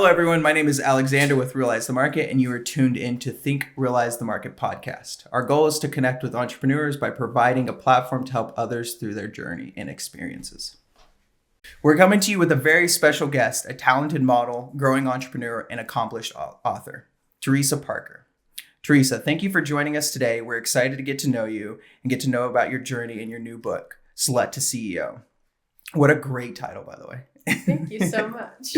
Hello, everyone. My name is Alexander with Realize the Market, and you are tuned in to Think, Realize the Market podcast. Our goal is to connect with entrepreneurs by providing a platform to help others through their journey and experiences. We're coming to you with a very special guest, a talented model, growing entrepreneur, and accomplished author, Teresa Parker. Teresa, thank you for joining us today. We're excited to get to know you and get to know about your journey in your new book, Slut to CEO. What a great title, by the way. Thank you so much.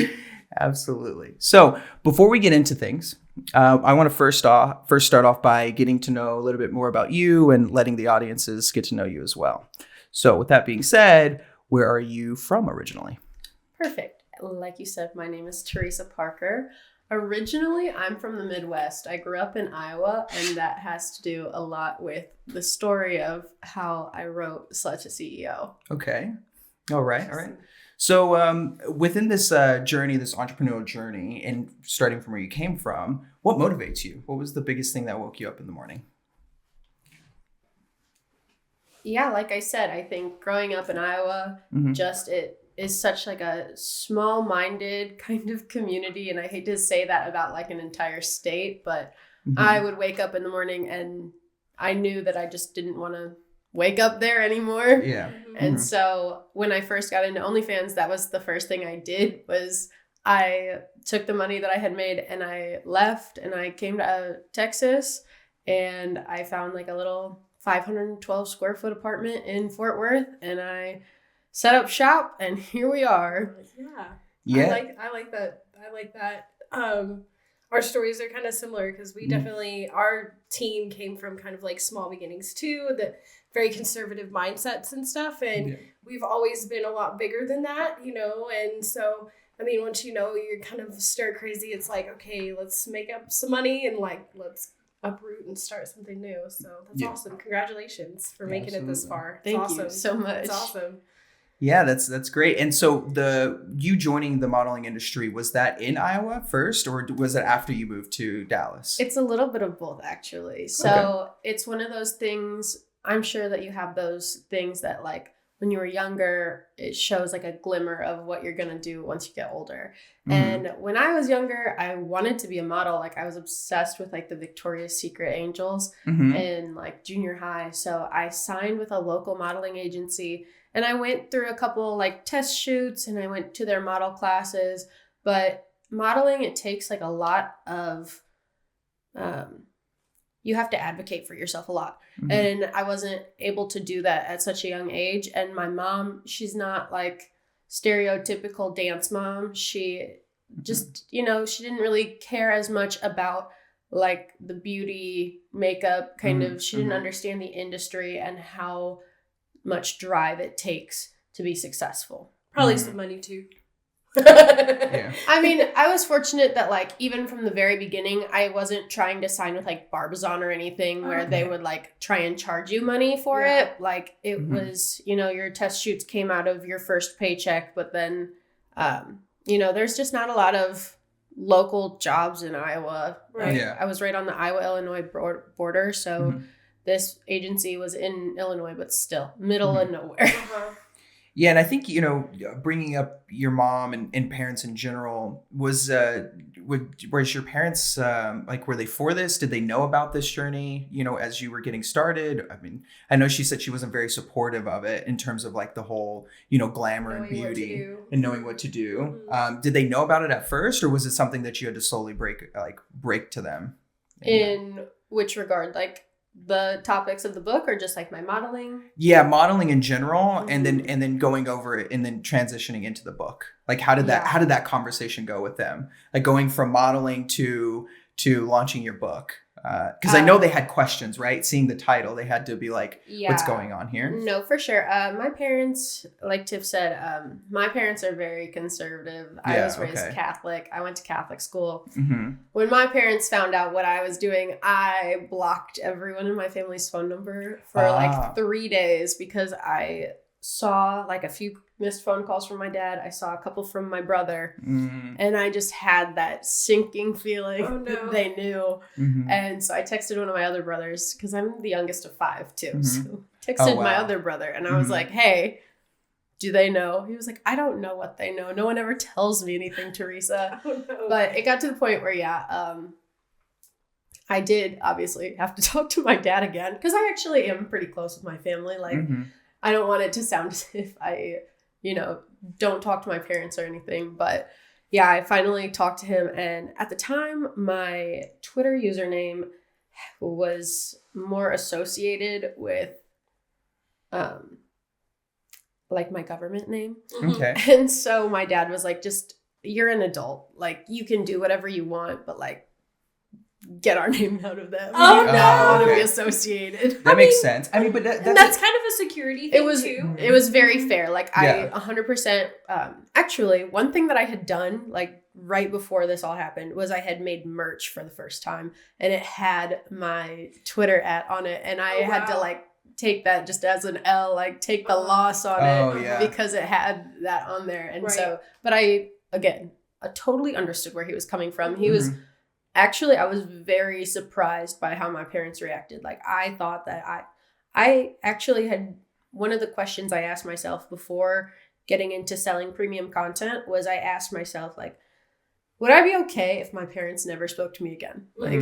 Absolutely. So before we get into things, I want to first start off by getting to know a little bit more about you and letting the audiences get to know you as well. So with that being said, where are you from originally? Perfect. Like you said, my name is Teresa Parker. Originally, I'm from the Midwest. I grew up in Iowa, and that has to do a lot with the story of how I wrote Slut to CEO. Okay. All right. So within this journey, this entrepreneurial journey, and starting from where you came from, what motivates you? What was the biggest thing that woke you up in the morning? Yeah, like I said, I think growing up in Iowa, it is such like a small-minded kind of community. And I hate to say that about like an entire state, but I would wake up in the morning and I knew that I just didn't want to wake up there anymore. Yeah. And so when I first got into OnlyFans, that was the first thing I did was I took the money that I had made and I left and I came to Texas and I found like a little 512 square foot apartment in Fort Worth and I set up shop and here we are. Yeah. I like that. Our stories are kind of similar because we definitely, our team came from kind of like small beginnings too, the very conservative mindsets and stuff. And we've always been a lot bigger than that, you know? And so, I mean, once you know you're kind of stir crazy, it's like, okay, let's make up some money and like, let's uproot and start something new. So that's awesome. Congratulations for making it this far. Thank you so much. It's awesome. Yeah, that's great. And so you joining the modeling industry, was that in Iowa first or was it after you moved to Dallas? It's a little bit of both, actually. So It's one of those things, I'm sure that you have those things that like when you were younger, it shows like a glimmer of what you're going to do once you get older. And when I was younger, I wanted to be a model. Like I was obsessed with like the Victoria's Secret angels in like junior high. So I signed with a local modeling agency and I went through a couple like test shoots and I went to their model classes. But modeling, it takes like a lot of, you have to advocate for yourself a lot. And I wasn't able to do that at such a young age. And my mom, she's not like stereotypical dance mom. She just, you know, she didn't really care as much about like the beauty makeup kind of, she didn't understand the industry and how much drive it takes to be successful. Probably some money too. I mean, I was fortunate that like even from the very beginning, I wasn't trying to sign with like Barbizon or anything where they would like try and charge you money for it. Like it was, you know, your test shoots came out of your first paycheck, but then, you know, there's just not a lot of local jobs in Iowa. Right. I was right on the Iowa-Illinois border. So this agency was in Illinois, but still middle of nowhere. Yeah, and I think, you know, bringing up your mom and parents in general, was your parents, like, were they for this? Did they know about this journey, you know, as you were getting started? I mean, I know she said she wasn't very supportive of it in terms of like the whole, you know, glamour and beauty and knowing what to do. Did they know about it at first, or was it something that you had to slowly break to them? In which regard? Like, the topics of the book or just like my modeling? Yeah, modeling in general, and then going over it and then transitioning into the book. Like how did that conversation go with them? Like going from modeling to launching your book? Because I know they had questions, right? Seeing the title, they had to be like, what's going on here? No, for sure. My parents, like Tiff said, my parents are very conservative. I was raised Catholic. I went to Catholic school. When my parents found out what I was doing, I blocked everyone in my family's phone number for like 3 days because I saw like a few missed phone calls from my dad. I saw a couple from my brother. And I just had that sinking feeling that they knew. And so I texted one of my other brothers because I'm the youngest of 5 too. So texted my other brother and I was like, hey, do they know? He was like, I don't know what they know. No one ever tells me anything, Teresa. Oh, no. But it got to the point where, I did obviously have to talk to my dad again, because I actually am pretty close with my family. Like, I don't want it to sound as if I, don't talk to my parents or anything. But yeah, I finally talked to him. And at the time, my Twitter username was more associated with like my government name. Okay. And so my dad was like, just, you're an adult. Like, you can do whatever you want, but like, get our name out of them. Oh, you no. don't want to Okay. be associated. That makes sense. I mean, but that's that's kind of a security thing too. It was very fair. Like, Yeah. I 100%, actually, one thing that I had done, like, right before this all happened, was I had made merch for the first time, and it had my Twitter @ on it, and I had to, like, take that just as an L, like, take the loss on it, yeah. because it had that on there. And Right. so, but I totally understood where he was coming from. He was, actually, I was very surprised by how my parents reacted. Like, I thought that I actually had, one of the questions I asked myself before getting into selling premium content was, I asked myself, like, would I be okay if my parents never spoke to me again? Like,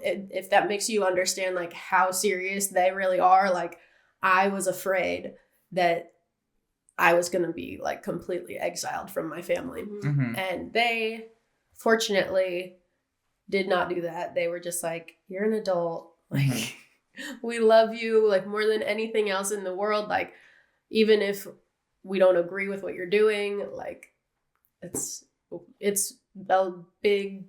if that makes you understand, like, how serious they really are. Like, I was afraid that I was going to be, like, completely exiled from my family. And they, fortunately, did not do that. They were just like, you're an adult. Like, we love you, like, more than anything else in the world. Like, even if we don't agree with what you're doing, like, it's a big,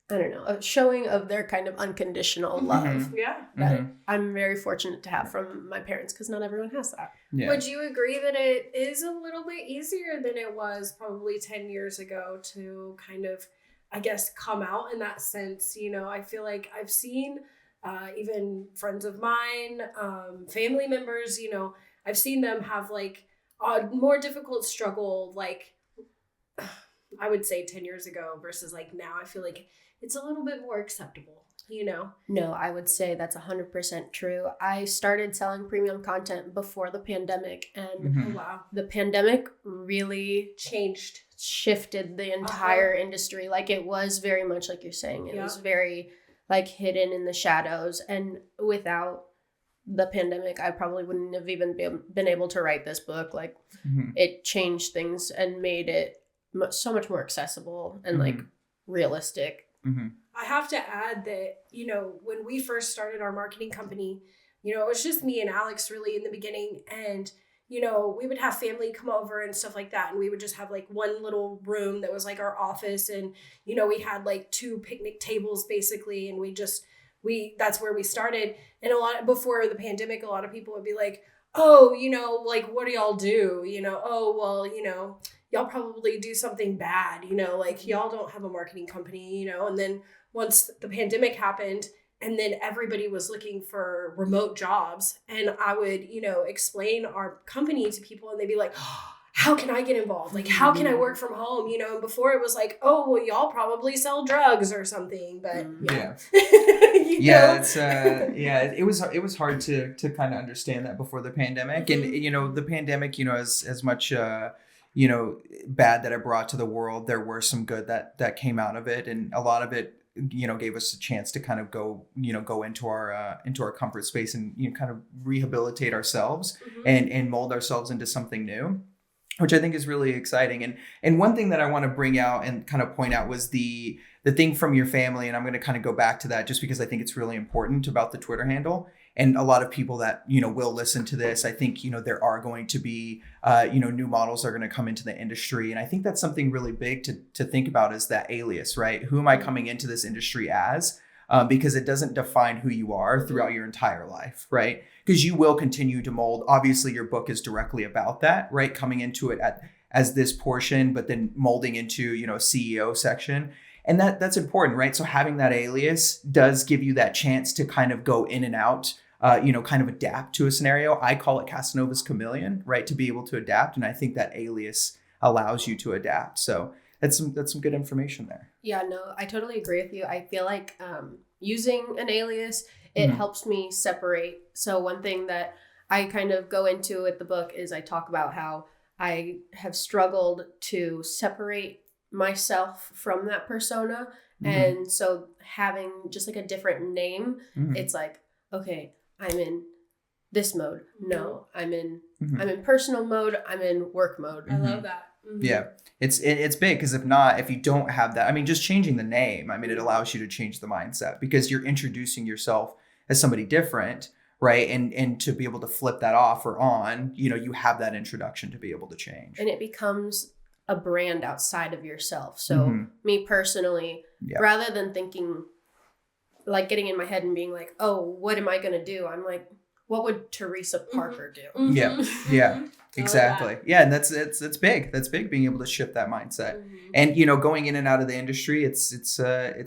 I don't know, a showing of their kind of unconditional love Yeah. that I'm very fortunate to have from my parents, because not everyone has that. Yeah. Would you agree that it is a little bit easier than it was probably 10 years ago to kind of, I guess, come out in that sense? I feel like I've seen even friends of mine, family members, I've seen them have, like, a more difficult struggle, like, I would say 10 years ago versus, like, now. I feel like it's a little bit more acceptable, No, I would say that's 100% true. I started selling premium content before the pandemic, and Oh, wow. the pandemic really shifted the entire industry. Like, it was very much like you're saying. It was very, like, hidden in the shadows. And without the pandemic, I probably wouldn't have even been able to write this book. Like, it changed things and made it so much more accessible and like realistic. I have to add that, when we first started our marketing company, it was just me and Alex really in the beginning. And, we would have family come over and stuff like that. And we would just have, like, one little room that was, like, our office. And, we had, like, 2 picnic tables basically. And that's where we started. And before the pandemic, a lot of people would be like, oh, like, what do y'all do? Oh, well, y'all probably do something bad, like, y'all don't have a marketing company, and then once the pandemic happened, and then everybody was looking for remote jobs, and I would, explain our company to people, and they'd be like, oh, how can I get involved? Like, how can I work from home? And before it was like, oh, well, y'all probably sell drugs or something, but it was hard to kind of understand that before the pandemic. And, the pandemic, as much, bad that it brought to the world, there were some good that came out of it, and a lot of it gave us a chance to kind of go into our comfort space and kind of rehabilitate ourselves and mold ourselves into something new, which I think is really exciting. And one thing that I want to bring out and kind of point out was the thing from your family, and I'm going to kind of go back to that just because I think it's really important about the Twitter handle. And a lot of people that, will listen to this, I think, there are going to be, new models that are going to come into the industry. And I think that's something really big to think about, is that alias, right? Who am I coming into this industry as? Because it doesn't define who you are throughout your entire life, right? Because you will continue to mold. Obviously, your book is directly about that, right? Coming into it as this portion, but then molding into, CEO section. And that's important, right? So having that alias does give you that chance to kind of go in and out, kind of adapt to a scenario. I call it Casanova's chameleon, right? To be able to adapt. And I think that alias allows you to adapt. So that's some good information there. Yeah, no, I totally agree with you. I feel like using an alias, it helps me separate. So one thing that I kind of go into with the book is I talk about how I have struggled to separate myself from that persona. And so having just like a different name, it's like, okay, I'm in this mode. No, I'm in personal mode. I'm in work mode. I love that. Yeah, it's big because if you don't have that, I mean, just changing the name, I mean, it allows you to change the mindset because you're introducing yourself as somebody different, right? And to be able to flip that off or on, you have that introduction to be able to change. And it becomes a brand outside of yourself. So me personally, rather than thinking, like getting in my head and being like, oh, what am I going to do? I'm like, what would Teresa Parker do? Yeah, exactly. Yeah, and it's big. That's big, being able to shift that mindset. And going in and out of the industry, it's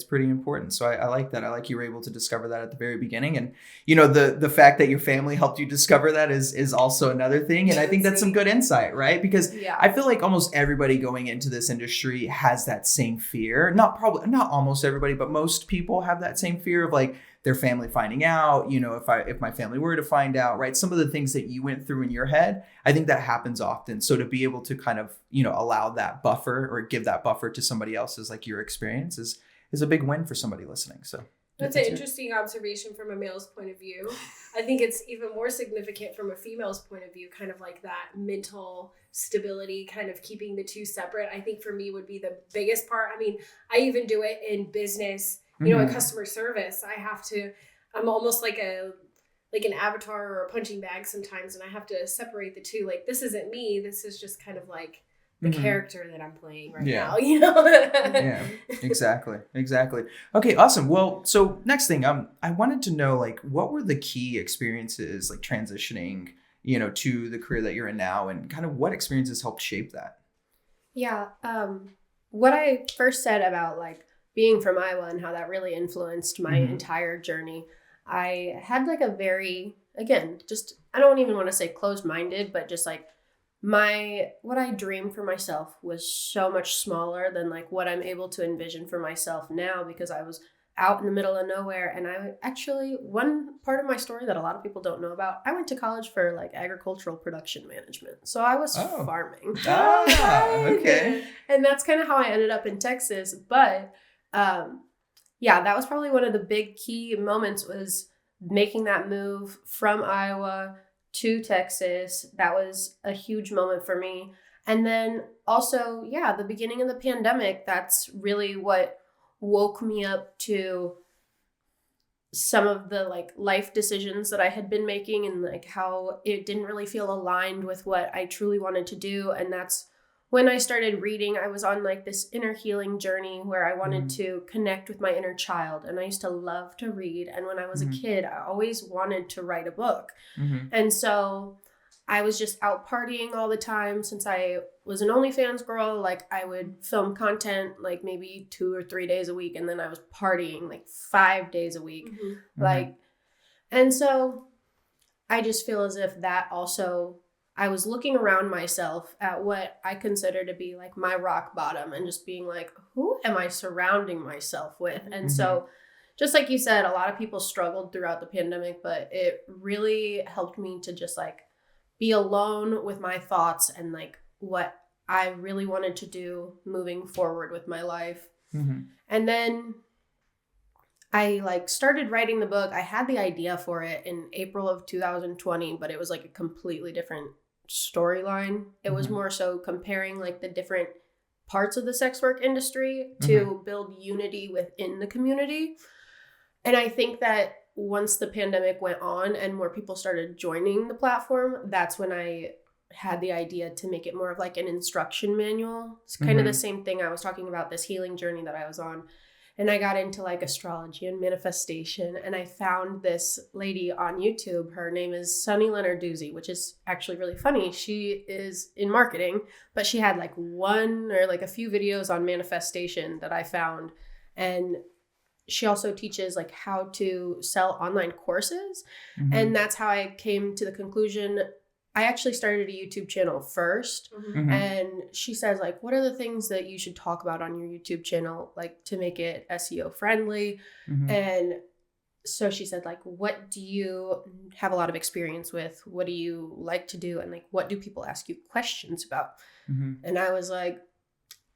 pretty important. So I like that. I like you were able to discover that at the very beginning, and the fact that your family helped you discover that is also another thing. And I think that's some good insight, right? Because I feel like almost everybody going into this industry has that same fear. Not almost everybody, but most people have that same fear of like their family finding out, if my family were to find out, right? Some of the things that you went through in your head, I think that happens often. So to be able to kind of, allow that buffer or give that buffer to somebody else's, like your experience is a big win for somebody listening. So that's an interesting observation from a male's point of view. I think it's even more significant from a female's point of view, kind of like that mental stability, kind of keeping the two separate. I think for me would be the biggest part. I mean, I even do it in business. In customer service, I'm almost like an avatar or a punching bag sometimes, and I have to separate the two. Like, this isn't me. This is just kind of like the character that I'm playing right now, Yeah, exactly. Okay, awesome. Well, so next thing, I wanted to know, like, what were the key experiences, like transitioning, to the career that you're in now, and kind of what experiences helped shape that? Yeah. What I first said about like being from Iowa and how that really influenced my entire journey, I had like a very, again, just, I don't even want to say closed-minded, but just like what I dreamed for myself was so much smaller than like what I'm able to envision for myself now, because I was out in the middle of nowhere. And one part of my story that a lot of people don't know about, I went to college for like agricultural production management. So I was farming. Okay. And that's kind of how I ended up in Texas. But that was probably one of the big key moments, was making that move from Iowa to Texas. That was a huge moment for me. And then also, the beginning of the pandemic, that's really what woke me up to some of the like life decisions that I had been making, and like how it didn't really feel aligned with what I truly wanted to do. And that's when I started reading. I was on like this inner healing journey where I wanted to connect with my inner child. And I used to love to read. And when I was a kid, I always wanted to write a book. And so I was just out partying all the time. Since I was an OnlyFans girl, like I would film content like maybe 2 or 3 days a week. And then I was partying like 5 days a week. And so I just feel as if that also, I was looking around myself at what I consider to be like my rock bottom, and just being like, who am I surrounding myself with? And so just like you said, a lot of people struggled throughout the pandemic, but it really helped me to just like be alone with my thoughts and like what I really wanted to do moving forward with my life. And then I like started writing the book. I had the idea for it in April of 2020, but it was like a completely different storyline. It was more so comparing like the different parts of the sex work industry to build unity within the community. And I think that once the pandemic went on and more people started joining the platform, that's when I had the idea to make it more of like an instruction manual. It's kind of the same thing I was talking about, this healing journey that I was on. And I got into like astrology and manifestation, and I found this lady on YouTube. Her name is Sunny Lenarduzzi, which is actually really funny. She is in marketing, but she had like one or like a few videos on manifestation that I found. And she also teaches like how to sell online courses. And that's how I came to the conclusion. I actually started a YouTube channel first, and she says like, what are the things that you should talk about on your YouTube channel, like to make it SEO friendly? And so she said, like, what do you have a lot of experience with? What do you like to do? And like, what do people ask you questions about? And I was like,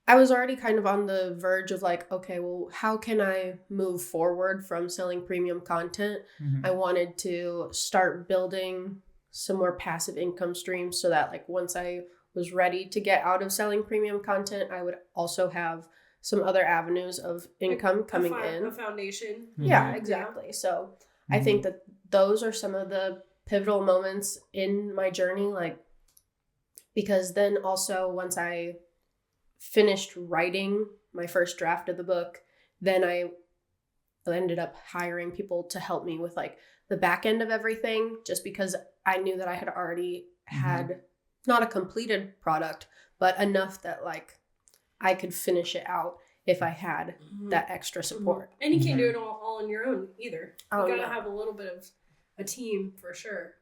I was already kind of on the verge of like, okay, well, how can I move forward from selling premium content? I wanted to start building some more passive income streams so that like once I was ready to get out of selling premium content, I would also have some other avenues of income coming in. A foundation. Yeah, exactly. So I think that those are some of the pivotal moments in my journey, like, because then also once I finished writing my first draft of the book, then I ended up hiring people to help me with like the back end of everything, just because I knew that I had already had not a completed product, but enough that like I could finish it out if I had that extra support. And you can't do it all on your own either. You gotta have a little bit of a team for sure.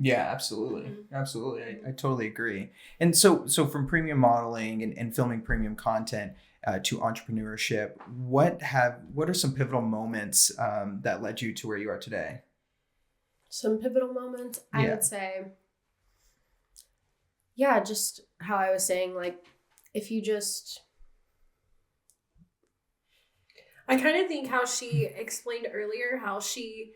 Yeah, absolutely. Absolutely. I totally agree. And so from premium modeling and filming premium content to entrepreneurship, what are some pivotal moments that led you to where you are today? Some pivotal moments, I would say, just how I was saying, like, if you just... I kind of think how she explained earlier, how she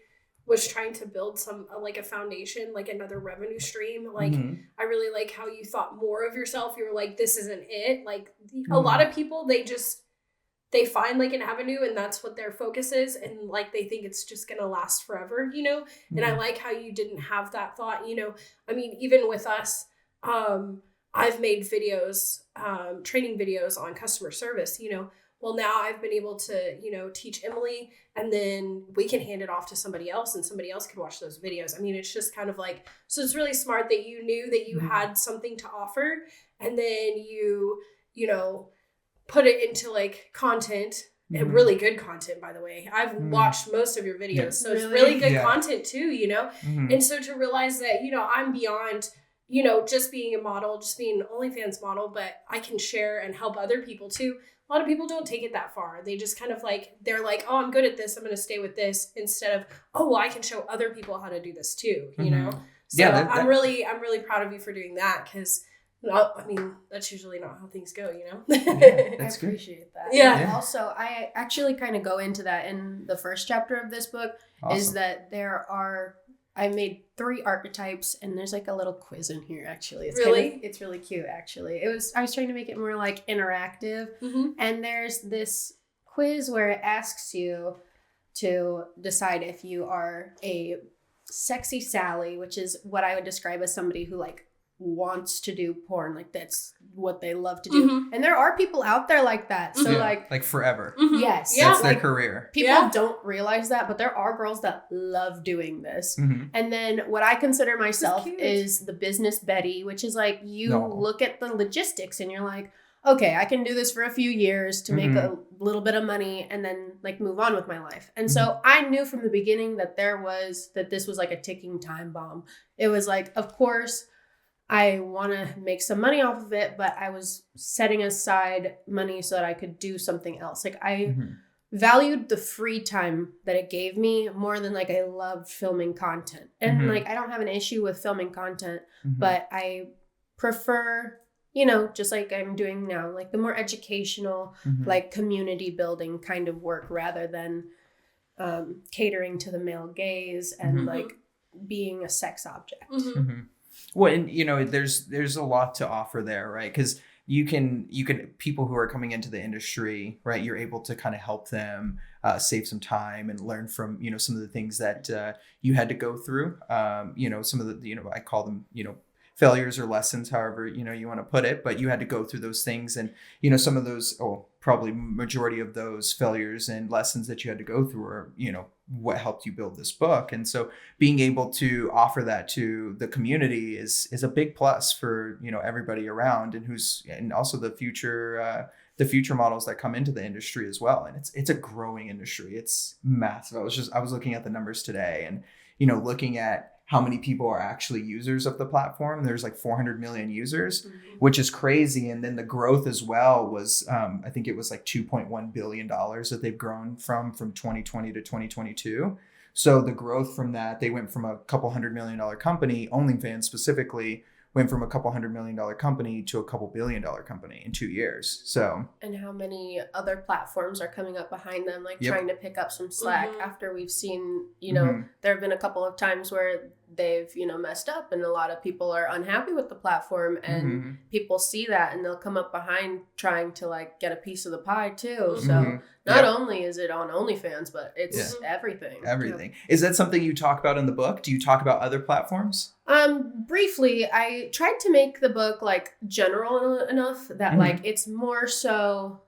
was trying to build like a foundation, like another revenue stream. Like, I really like how you thought more of yourself. You were like, this isn't it. Like a lot of people, they find like an avenue and that's what their focus is. And like, they think it's just going to last forever, you know? And I like how you didn't have that thought, you know? I mean, even with us, I've made videos, training videos on customer service, you know? Well, now I've been able to, you know, teach Emily, and then we can hand it off to somebody else and somebody else could watch those videos. I mean, it's just kind of like, so it's really smart that you knew that you had something to offer, and then you know, put it into like content, and really good content, by the way. I've watched most of your videos, so it's really good content too, you know? And so to realize that, you know, I'm beyond, you know, just being a model, just being an OnlyFans model, but I can share and help other people too. A lot of people don't take it that far. They just kind of like, they're like, oh, I'm good at this, I'm going to stay with this, instead of, oh, well, I can show other people how to do this too, you know? So I'm really proud of you for doing that, because I mean, that's usually not how things go, you know? I appreciate that. Yeah. And also, I actually kind of go into that in the first chapter of this book, is that I made 3 archetypes, and there's like a little quiz in here, actually. It's it's really cute, actually. I was trying to make it more like interactive. And there's this quiz where it asks you to decide if you are a sexy Sally, which is what I would describe as somebody who like wants to do porn, like that's what they love to do. And there are people out there like that, so like forever. Yes, that's their like, career. People don't realize that, but there are girls that love doing this. And then what I consider myself is the business Betty, which is like look at the logistics and you're like, okay, I can do this for a few years to make a little bit of money and then like move on with my life. And so I knew from the beginning that this was like a ticking time bomb. It was like, of course, I want to make some money off of it, but I was setting aside money so that I could do something else. Like I valued the free time that it gave me more than like I loved filming content. And like, I don't have an issue with filming content, but I prefer, you know, just like I'm doing now, like the more educational, like community building kind of work, rather than catering to the male gaze and like being a sex object. Well, and you know, there's a lot to offer there, right? Because you can people who are coming into the industry, right? You're able to kind of help them save some time and learn from, you know, some of the things that you had to go through. You know, some of the, you know, I call them, you know, failures or lessons, however, you know, you want to put it, but you had to go through those things. And, you know, some of those, probably majority of those failures and lessons that you had to go through are, you know, what helped you build this book. And so being able to offer that to the community is a big plus for, you know, everybody around, and also the future models that come into the industry as well. And it's a growing industry. It's massive. I was looking at the numbers today, and, you know, looking at how many people are actually users of the platform. There's like 400 million users, which is crazy. And then the growth as well was, I think it was like $2.1 billion that they've grown from 2020 to 2022. So the growth from that, they went from a couple $100 million company, OnlyFans specifically, went from a couple $100 million company to a couple $1 billion company in 2 years. So, and how many other platforms are coming up behind them, like trying to pick up some slack after we've seen, there have been a couple of times where they've, messed up and a lot of people are unhappy with the platform and people see that and they'll come up behind trying to like get a piece of the pie too. So not only is it on OnlyFans, but it's everything. Everything. Is that something you talk about in the book? Do you talk about other platforms? Briefly, I tried to make the book like general enough that like it's more so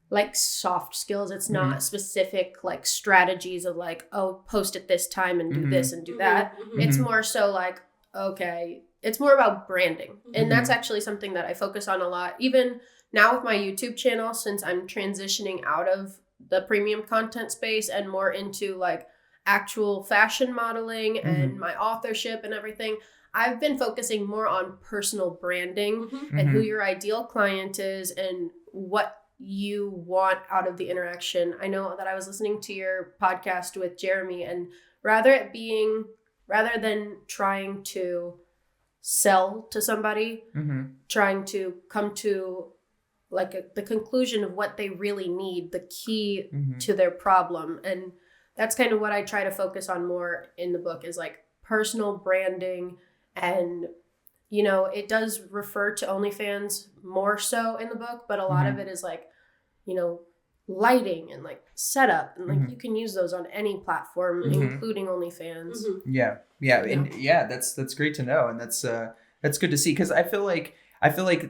like soft skills. It's not specific like strategies of like, oh, post at this time and do this and do that. It's more so like, okay, it's more about branding. And that's actually something that I focus on a lot. Even now with my YouTube channel, since I'm transitioning out of the premium content space and more into like actual fashion modeling and my authorship and everything, I've been focusing more on personal branding and who your ideal client is and what you want out of the interaction. I know that I was listening to your podcast with Jeremy, and rather than trying to sell to somebody, trying to come to like the conclusion of what they really need, the key to their problem. And that's kind of what I try to focus on more in the book is like personal branding. And, it does refer to OnlyFans more so in the book, but a lot of it is like, lighting and like setup and like you can use those on any platform, including OnlyFans. Yeah. And that's great to know. And that's good to see. Cause I feel like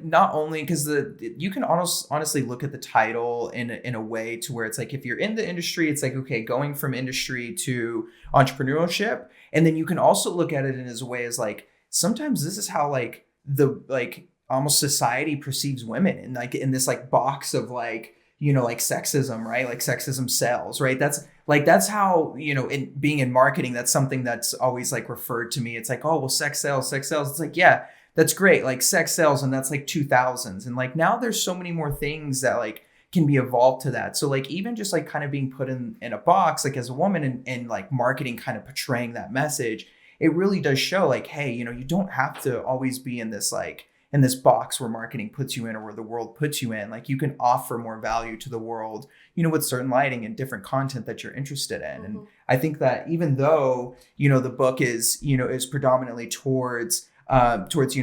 not only because you can honestly look at the title in a way to where it's like if you're in the industry, it's like, okay, going from industry to entrepreneurship. And then you can also look at it in as a way as like, sometimes this is how like the like almost society perceives women and like in this like box of like, like sexism, right? Like sexism sells, right? That's how, in being in marketing, that's something that's always like referred to me. It's like, oh, well, sex sells. It's like, yeah. That's great. Like sex sells and that's like 2000s. And like now there's so many more things that like can be evolved to that. So like even just like kind of being put in a box, like as a woman and like marketing kind of portraying that message, it really does show like, hey, you don't have to always be in this box where marketing puts you in or where the world puts you in. Like you can offer more value to the world, with certain lighting and different content that you're interested in. And I think that even though, the book is predominantly towards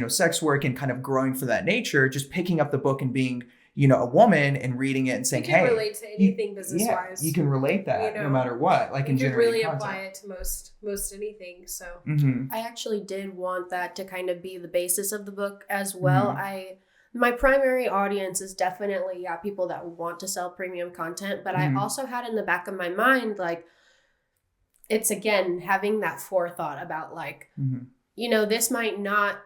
sex work and kind of growing for that nature, just picking up the book and being, a woman and reading it and saying, hey, relate to anything business wise. You can relate that no matter what, like in generating really content. Apply it to most anything. So I actually did want that to kind of be the basis of the book as well. My primary audience is definitely people that want to sell premium content, but I also had in the back of my mind, like, it's again, having that forethought about like, this might not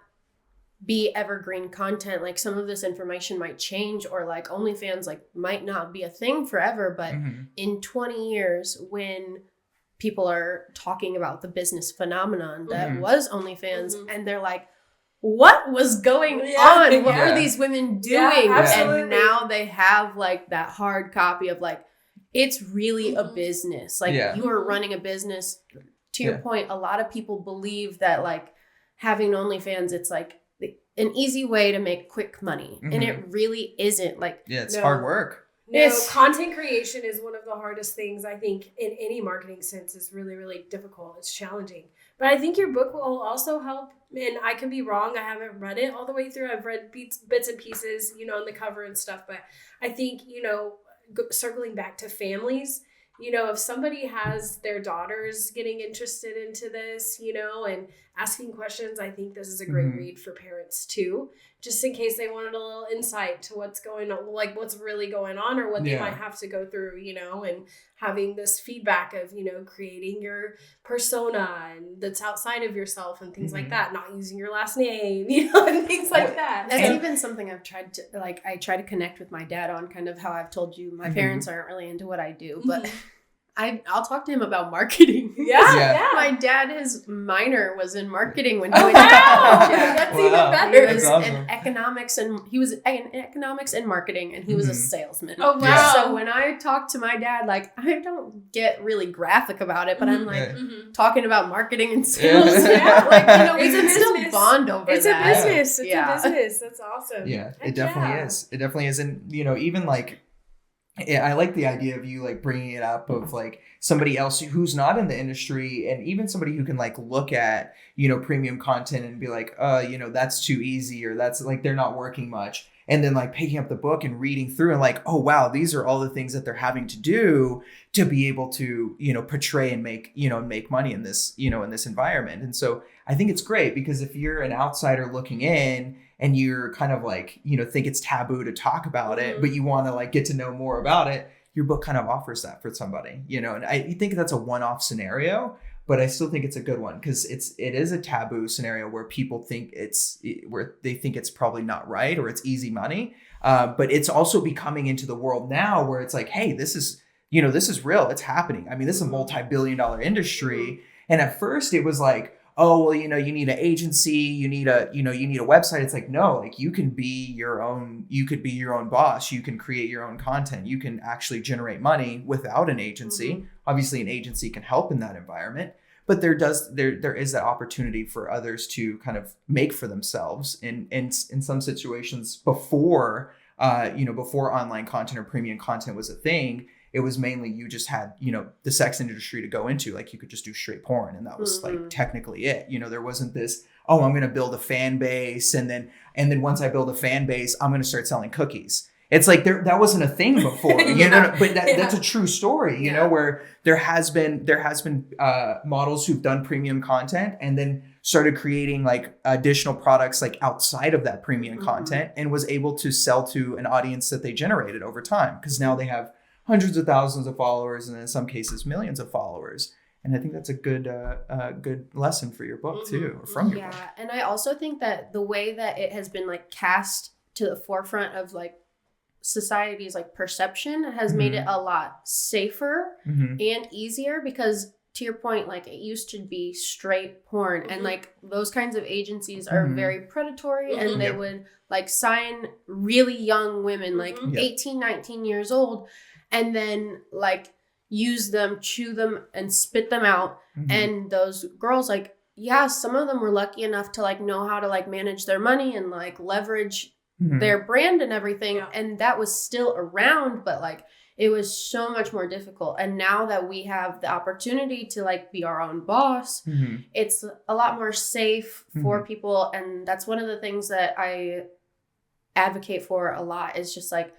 be evergreen content. Like some of this information might change or like OnlyFans like might not be a thing forever. But in 20 years, when people are talking about the business phenomenon that was OnlyFans and they're like, what was going on? What were these women doing? And now they have like that hard copy of like, it's really a business. Like you are running a business. To your point, a lot of people believe that like having OnlyFans, it's like an easy way to make quick money. And it really isn't. Like, it's hard work. No, content creation is one of the hardest things, I think, in any marketing sense. Is really, really difficult. It's challenging. But I think your book will also help. And I can be wrong. I haven't read it all the way through. I've read bits and pieces, on the cover and stuff. But I think, circling back to families, if somebody has their daughters getting interested into this, and asking questions, I think this is a great read for parents too, just in case they wanted a little insight to what's going on, like what's really going on or what they might have to go through, and having this feedback of, creating your persona and that's outside of yourself and things like that, not using your last name, and things like that. That's even something I've tried to, I try to connect with my dad on, kind of how I've told you, my parents aren't really into what I do, but I'll talk to him about marketing. Yeah. My dad, his minor was in marketing when he Oh, went to wow. college. Yeah. That's Wow. even better. He was That's awesome. in economics and marketing, and he was a salesman. Oh, wow. Yeah. So when I talk to my dad, like, I don't get really graphic about it, but I'm like talking about marketing and sales. Yeah. Like, you know, we It's a can still business. bond over It's that. a business. It's Yeah. a business. That's awesome. Yeah, Heck it definitely yeah. is. It definitely is. And, you know, even like, I like the idea of you like bringing it up of like somebody else who's not in the industry, and even somebody who can like look at, you know, premium content and be like, you know, that's too easy, or that's like, they're not working much. And then like picking up the book and reading through and like, oh, wow, these are all the things that they're having to do to be able to, you know, portray and make, you know, make money in this, you know, in this environment. And so I think it's great, because if you're an outsider looking in and you're kind of like, you know, think it's taboo to talk about it, but you want to like get to know more about it, your book kind of offers that for somebody, you know. And I think that's a one-off scenario, but I still think it's a good one, because it is a taboo scenario where people think where they think it's probably not right, or it's easy money. But it's also becoming into the world now where it's like, hey, this is, you know, this is real. It's happening. I mean, this is a multi-billion-dollar industry. And at first it was like, oh, well, you know, you need an agency, you need a website. It's like, no, like you could be your own boss. You can create your own content. You can actually generate money without an agency. Obviously an agency can help in that environment, but there is that opportunity for others to kind of make for themselves in some situations before online content or premium content was a thing. It was mainly you just had, you know, the sex industry to go into. Like you could just do straight porn, and that was like technically it. You know, there wasn't this, oh, I'm going to build a fan base, and then once I build a fan base, I'm going to start selling cookies. It's like that wasn't a thing before, you know, but that's a true story, you know, where there has been models who've done premium content and then started creating like additional products like outside of that premium content, and was able to sell to an audience that they generated over time, because now they have hundreds of thousands of followers, and in some cases millions of followers. And I think that's a good lesson for your book too, or from your book. Yeah, and I also think that the way that it has been like cast to the forefront of like society's like perception has made it a lot safer and easier, because to your point, like it used to be straight porn, and like those kinds of agencies are very predatory, and they would like sign really young women, like 18, 19 years old, and then like use them, chew them, and spit them out. And those girls, like, yeah, some of them were lucky enough to like know how to like manage their money and like leverage their brand and everything. And that was still around, but like it was so much more difficult. And now that we have the opportunity to like be our own boss, it's a lot more safe for people. And that's one of the things that I advocate for a lot, is just like,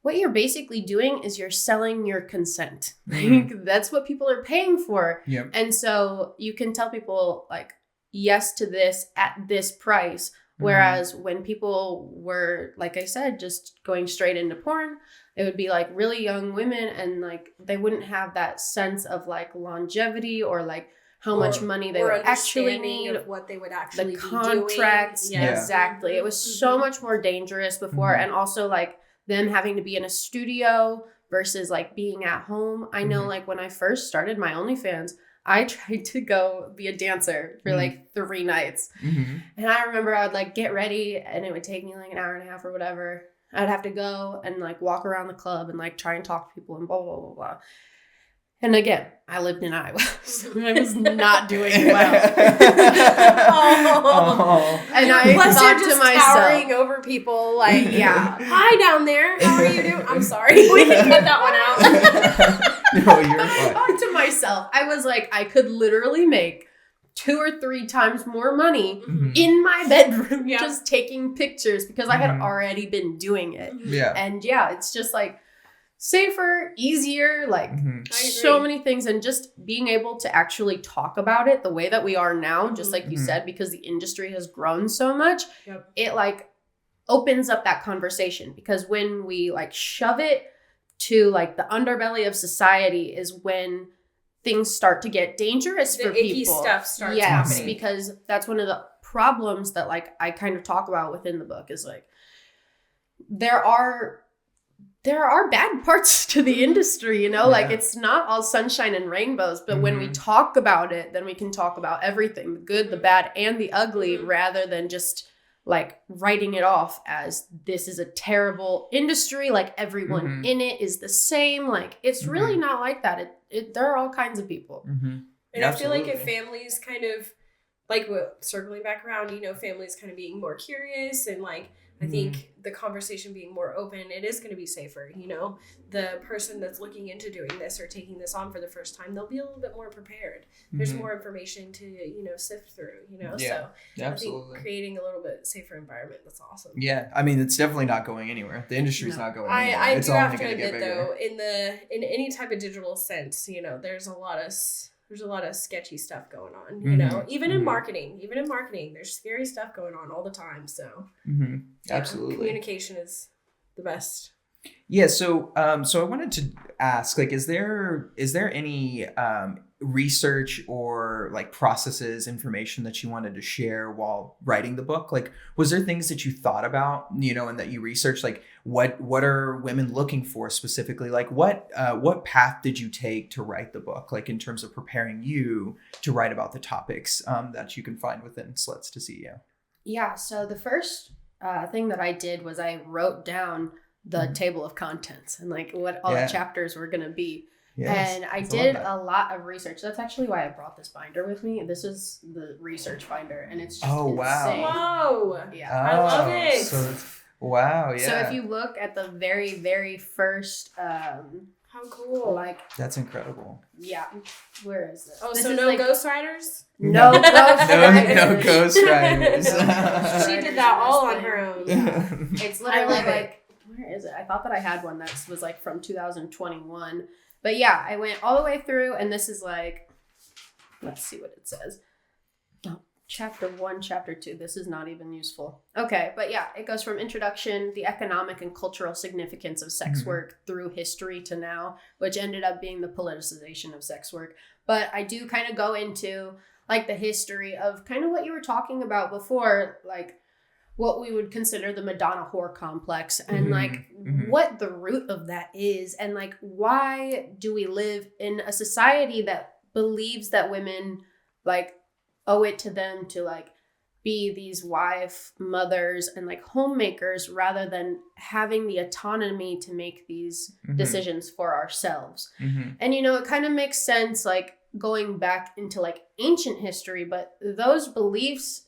what you're basically doing is you're selling your consent. Like, that's what people are paying for. And so you can tell people like, yes to this at this price. Whereas when people were, like I said, just going straight into porn, it would be like really young women, and like they wouldn't have that sense of like longevity, or like how much money they would actually need, of what they would actually the contracts. be doing. Exactly. It was so much more dangerous before. And also like them having to be in a studio versus like being at home. I know like when I first started my OnlyFans, I tried to go be a dancer for like 3 nights. And I remember I would like get ready, and it would take me like an hour and a half or whatever. I'd have to go and like walk around the club and like try and talk to people and blah, blah, blah, blah. And again, I lived in Iowa, so I was not doing well. And I thought to myself, towering over people like, hi down there, how are you doing? I'm sorry, we can cut that one out. No, you're I fine. thought to myself, I was like, I could literally make 2 or 3 times more money in my bedroom just taking pictures, because I had already been doing it. And it's just like safer, easier, like so many things. And just being able to actually talk about it the way that we are now, just like you said, because the industry has grown so much, it like opens up that conversation. Because when we like shove it to like the underbelly of society is when things start to get dangerous for people. Icky stuff starts happening. Because that's one of the problems that like I kind of talk about within the book, is like there are there are bad parts to the industry, you know, like it's not all sunshine and rainbows, but when we talk about it, then we can talk about everything, the good, the bad, and the ugly, rather than just like writing it off as this is a terrible industry. Like everyone in it is the same. Like it's really not like that. There are all kinds of people. And I feel like if families kind of like circling back around, you know, families kind of being more curious and like, I think the conversation being more open, it is going to be safer. You know, the person that's looking into doing this or taking this on for the first time, they'll be a little bit more prepared. There's more information to, you know, sift through, you know, so I think creating a little bit safer environment, that's awesome. Yeah. I mean, it's definitely not going anywhere. The industry's not going anywhere. I do have to admit though, in any type of digital sense, you know, there's a lot of sketchy stuff going on, you know, even in marketing, there's scary stuff going on all the time. So absolutely. Communication is the best. Yeah. So I wanted to ask, like, is there any research or like processes, information that you wanted to share while writing the book? Like, was there things that you thought about, you know, and that you researched, like what are women looking for specifically? Like what path did you take to write the book? Like in terms of preparing you to write about the topics that you can find within Sluts to CEO? Yeah. So the first thing that I did was I wrote down the table of contents and like what all the chapters were going to be. Yes, and I did a lot of research. That's actually why I brought this binder with me. This is the research binder, and it's just insane. Whoa. Yeah. I love it. So wow, yeah. So if you look at the very, very first how cool. Like that's incredible. Yeah. Where is it? Oh, this so no like, ghostwriters? No ghostwriters. No ghostwriters. She did that all on her own. Yeah. It's literally like, where is it? I thought that I had one that was like from 2021. But yeah, I went all the way through, and this is like, let's see what it says. Oh, chapter 1, chapter 2. This is not even useful. Okay, but yeah, it goes from introduction, the economic and cultural significance of sex work through history to now, which ended up being the politicization of sex work. But I do kind of go into like the history of kind of what you were talking about before, like what we would consider the Madonna whore complex and like what the root of that is. And like, why do we live in a society that believes that women like owe it to them to like be these wife mothers and like homemakers rather than having the autonomy to make these decisions for ourselves. And, you know, it kind of makes sense, like going back into like ancient history, but those beliefs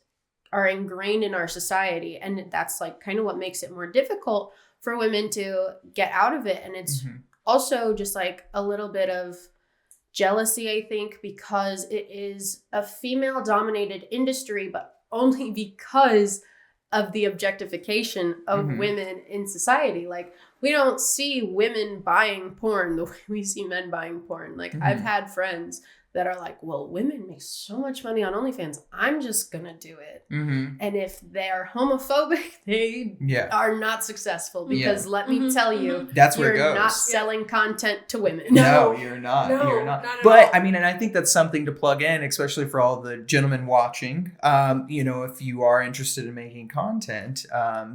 are ingrained in our society. And that's like kind of what makes it more difficult for women to get out of it. And it's also just like a little bit of jealousy, I think, because it is a female dominated industry, but only because of the objectification of women in society. Like we don't see women buying porn the way we see men buying porn. Like I've had friends that are like, well, women make so much money on OnlyFans, I'm just gonna do it. And if they're homophobic, they are not successful because let me tell you, that's where it goes. You're not selling content to women. No, you're not. No, you're not. Not but all. I mean, and I think that's something to plug in, especially for all the gentlemen watching. You know, if you are interested in making content,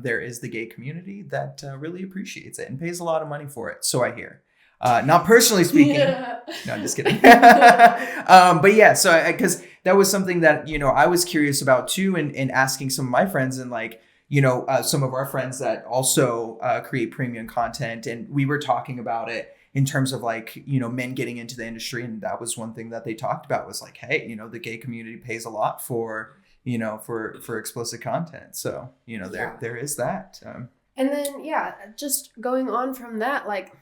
there is the gay community that really appreciates it and pays a lot of money for it. So I hear. Not personally speaking. No, I'm just kidding. But yeah, so because that was something that, you know, I was curious about too, and asking some of my friends and like, you know, some of our friends that also create premium content. And we were talking about it in terms of like, you know, men getting into the industry. And that was one thing that they talked about was like, hey, you know, the gay community pays a lot for, you know, for explicit content. So, you know, there is that. And then, just going on from that, like,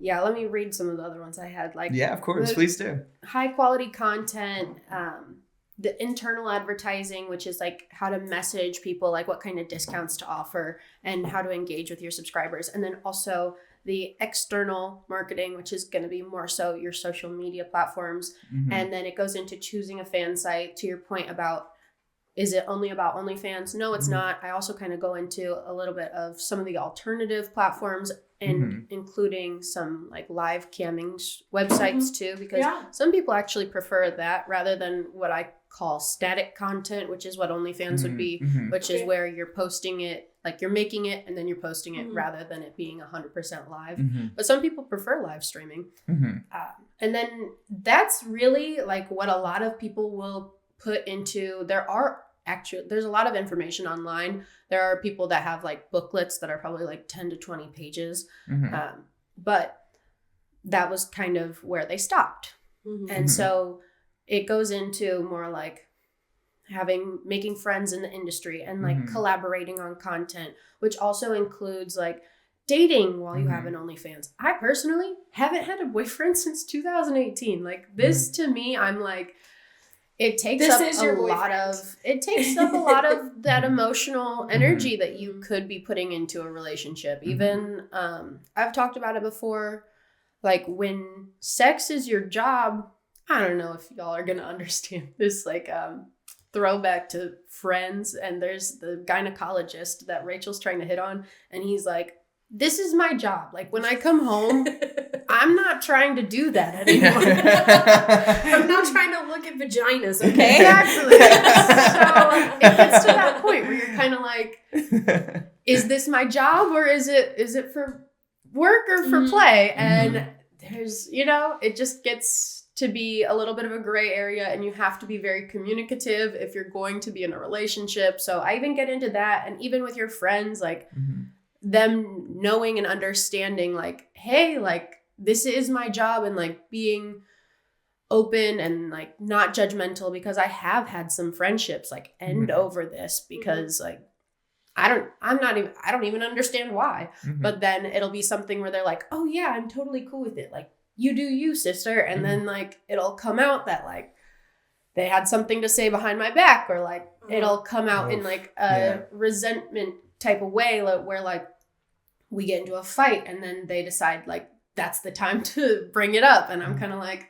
let me read some of the other ones I had. Like, yeah, of course, please do. High quality content, the internal advertising, which is like how to message people, like what kind of discounts to offer and how to engage with your subscribers. And then also the external marketing, which is going to be more so your social media platforms. And then it goes into choosing a fan site, to your point about, is it only about OnlyFans? No, it's not. I also kind of go into a little bit of some of the alternative platforms and including some like live camming websites too, because some people actually prefer that rather than what I call static content, which is what OnlyFans would be, which is where you're posting it, like you're making it and then you're posting it rather than it being 100% live. But some people prefer live streaming. And then that's really like what a lot of people will put into, there's a lot of information online. There are people that have like booklets that are probably like 10 to 20 pages. But that was kind of where they stopped. And so it goes into more like making friends in the industry and like collaborating on content, which also includes like dating while you have an OnlyFans. I personally haven't had a boyfriend since 2018. Like this to me, I'm like, it takes up a lot of that emotional energy that you could be putting into a relationship. Even I've talked about it before, like when sex is your job. I don't know if y'all are gonna understand this, like throwback to Friends, and there's the gynecologist that Rachel's trying to hit on, and he's like, this is my job. Like when I come home, I'm not trying to do that anymore. I'm not trying to look at vaginas, okay? Exactly. So it gets to that point where you're kind of like, is this my job or is it for work or for play? And there's, it just gets to be a little bit of a gray area, and you have to be very communicative if you're going to be in a relationship. So I even get into that, and even with your friends, like them knowing and understanding like, hey, like this is my job, and like being open and like not judgmental, because I have had some friendships like end over this because like I don't even understand why. But then it'll be something where they're like, oh yeah, I'm totally cool with it. Like you do you, sister. And then like it'll come out that like they had something to say behind my back, or like it'll come out in like a resentment type of way where like we get into a fight and then they decide like that's the time to bring it up, and I'm kind of like,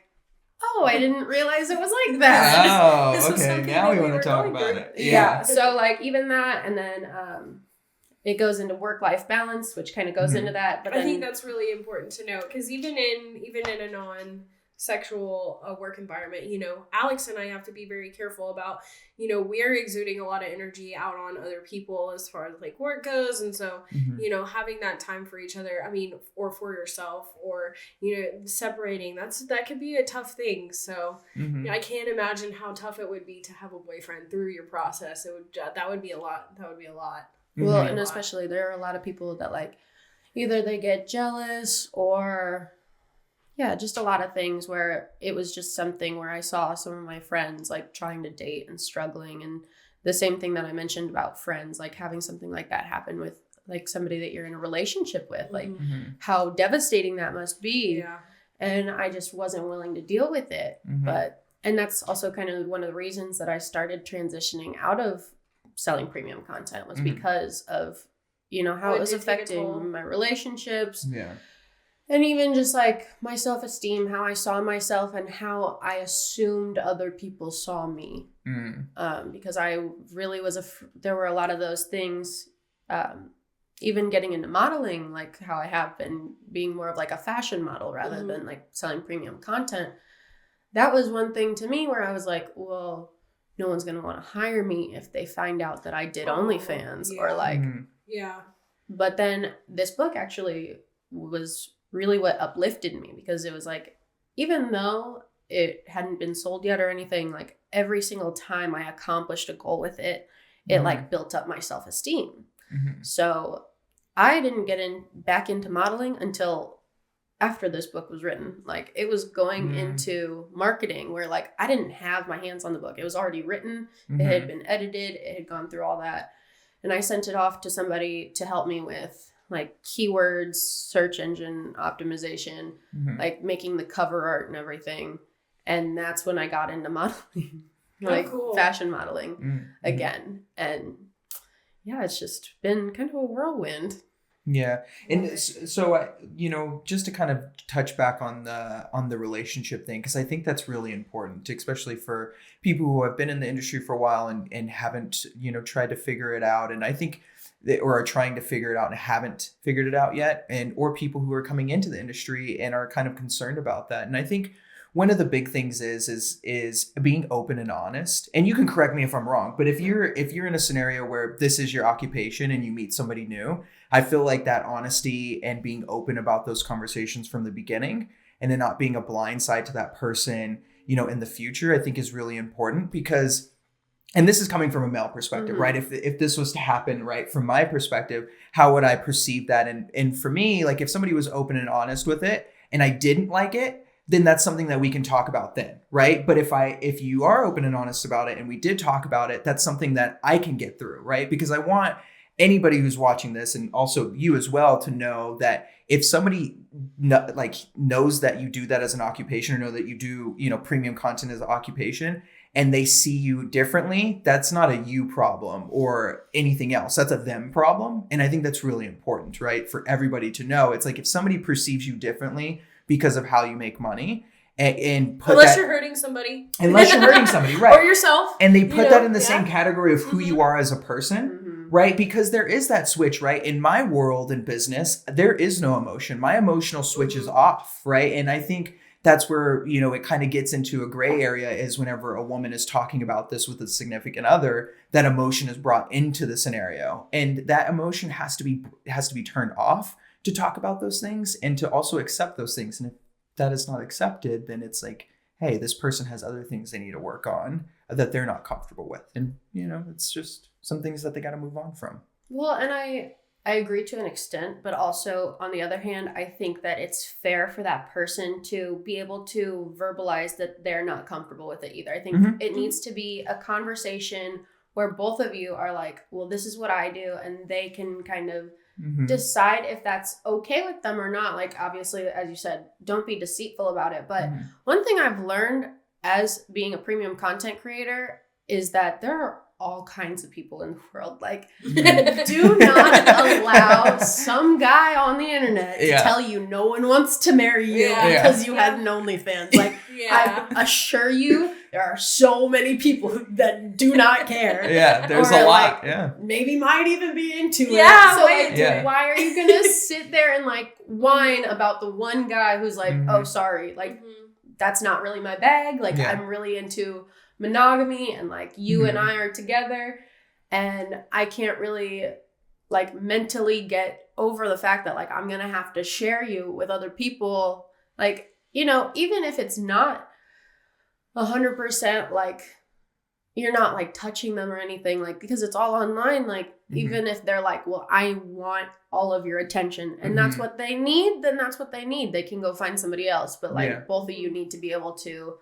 oh, I didn't realize it was like that. Oh, okay. Now we want to talk about it. Yeah. So like even that, and then it goes into work-life balance, which kind of goes into that. But I think that's really important to note, because even in a non-sexual work environment, Alex and I have to be very careful about, we're exuding a lot of energy out on other people as far as like work goes. And so, having that time for each other, or for yourself, or, separating, that could be a tough thing. So I can't imagine how tough it would be to have a boyfriend through your process. That would be a lot. Well, and especially there are a lot of people that like either they get jealous or just a lot of things where it was just something where I saw some of my friends like trying to date and struggling, and the same thing that I mentioned about friends, like having something like that happen with like somebody that you're in a relationship with, like how devastating that must be. Yeah. And I just wasn't willing to deal with it. And that's also kind of one of the reasons that I started transitioning out of selling premium content, was because of how it was affecting my relationships, and even just like my self-esteem, how I saw myself and how I assumed other people saw me, because I really was there were a lot of those things, even getting into modeling, like how I have been being more of like a fashion model rather than like selling premium content. That was one thing to me where I was like, well, no one's going to want to hire me if they find out that I did OnlyFans or like, But then this book actually was really what uplifted me, because it was like, even though it hadn't been sold yet or anything, like every single time I accomplished a goal with it, it like built up my self-esteem. So I didn't get back into modeling until after this book was written. Like it was going into marketing where like I didn't have my hands on the book. It was already written. It had been edited. It had gone through all that. And I sent it off to somebody to help me with like keywords, search engine optimization, like making the cover art and everything. And that's when I got into modeling, like fashion modeling again. And yeah, it's just been kind of a whirlwind. Yeah. And so, just to kind of touch back on the relationship thing, because I think that's really important, especially for people who have been in the industry for a while and haven't, tried to figure it out. And I think or are trying to figure it out and haven't figured it out yet, or people who are coming into the industry and are kind of concerned about that. And I think one of the big things is being open and honest. And you can correct me if I'm wrong, but if you're in a scenario where this is your occupation and you meet somebody new, I feel like that honesty and being open about those conversations from the beginning, and then not being a blind side to that person, in the future, I think is really important. Because, and this is coming from a male perspective, right? If this was to happen, right, from my perspective, how would I perceive that? And for me, like if somebody was open and honest with it and I didn't like it, then that's something that we can talk about then, right? But if you are open and honest about it and we did talk about it, that's something that I can get through, right? Because I want anybody who's watching this, and also you as well, to know that if somebody knows that you do that as an occupation, or know that you do, premium content as an occupation, and they see you differently, that's not a you problem or anything else. That's a them problem. And I think that's really important, right? For everybody to know. It's like if somebody perceives you differently because of how you make money, and put unless you're hurting somebody, right? Or yourself. And they put that in the same category of who you are as a person, right? Because there is that switch, right? In my world in business, there is no emotion. My emotional switch is off, right? And I think that's where, it kind of gets into a gray area, is whenever a woman is talking about this with a significant other, that emotion is brought into the scenario. And that emotion has to be turned off to talk about those things, and to also accept those things. And if that is not accepted, then it's like, hey, this person has other things they need to work on that they're not comfortable with. And, it's just some things that they got to move on from. Well, and I agree to an extent, but also on the other hand, I think that it's fair for that person to be able to verbalize that they're not comfortable with it either. I think it needs to be a conversation where both of you are like, well, this is what I do, and they can kind of decide if that's okay with them or not. Like, obviously, as you said, don't be deceitful about it. But one thing I've learned as being a premium content creator is that there are all kinds of people in the world. Like, do not allow some guy on the internet to tell you no one wants to marry you because you had an OnlyFans. Like, I assure you, there are so many people that do not care. Yeah, there's a lot. Maybe might even be into it. So why are you gonna sit there and like whine about the one guy who's like, oh, sorry, like that's not really my bag. Like, I'm really into monogamy, and like you and I are together, and I can't really like mentally get over the fact that like I'm gonna have to share you with other people. Like, even if it's not 100% like you're not like touching them or anything, like, because it's all online, like even if they're like, well, I want all of your attention, and that's what they need, then that's what they need. They can go find somebody else. But like both of you need to be able to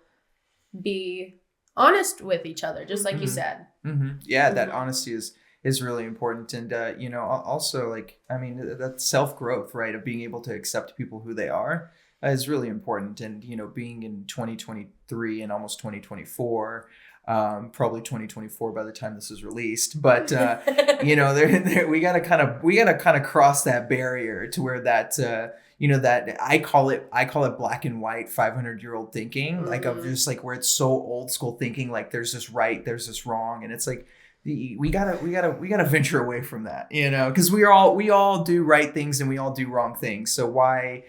be honest with each other, just like you said. That honesty is really important. And also, like, I mean, that self-growth, right, of being able to accept people who they are is really important. And being in 2023 and almost 2024, probably 2024 by the time this is released, but we gotta kind of cross that barrier to where that that I call it black and white 500-year-old thinking, like of just like where it's so old school thinking, like there's this right, there's this wrong. And it's like, we gotta venture away from that, because we all do right things and we all do wrong things. So why,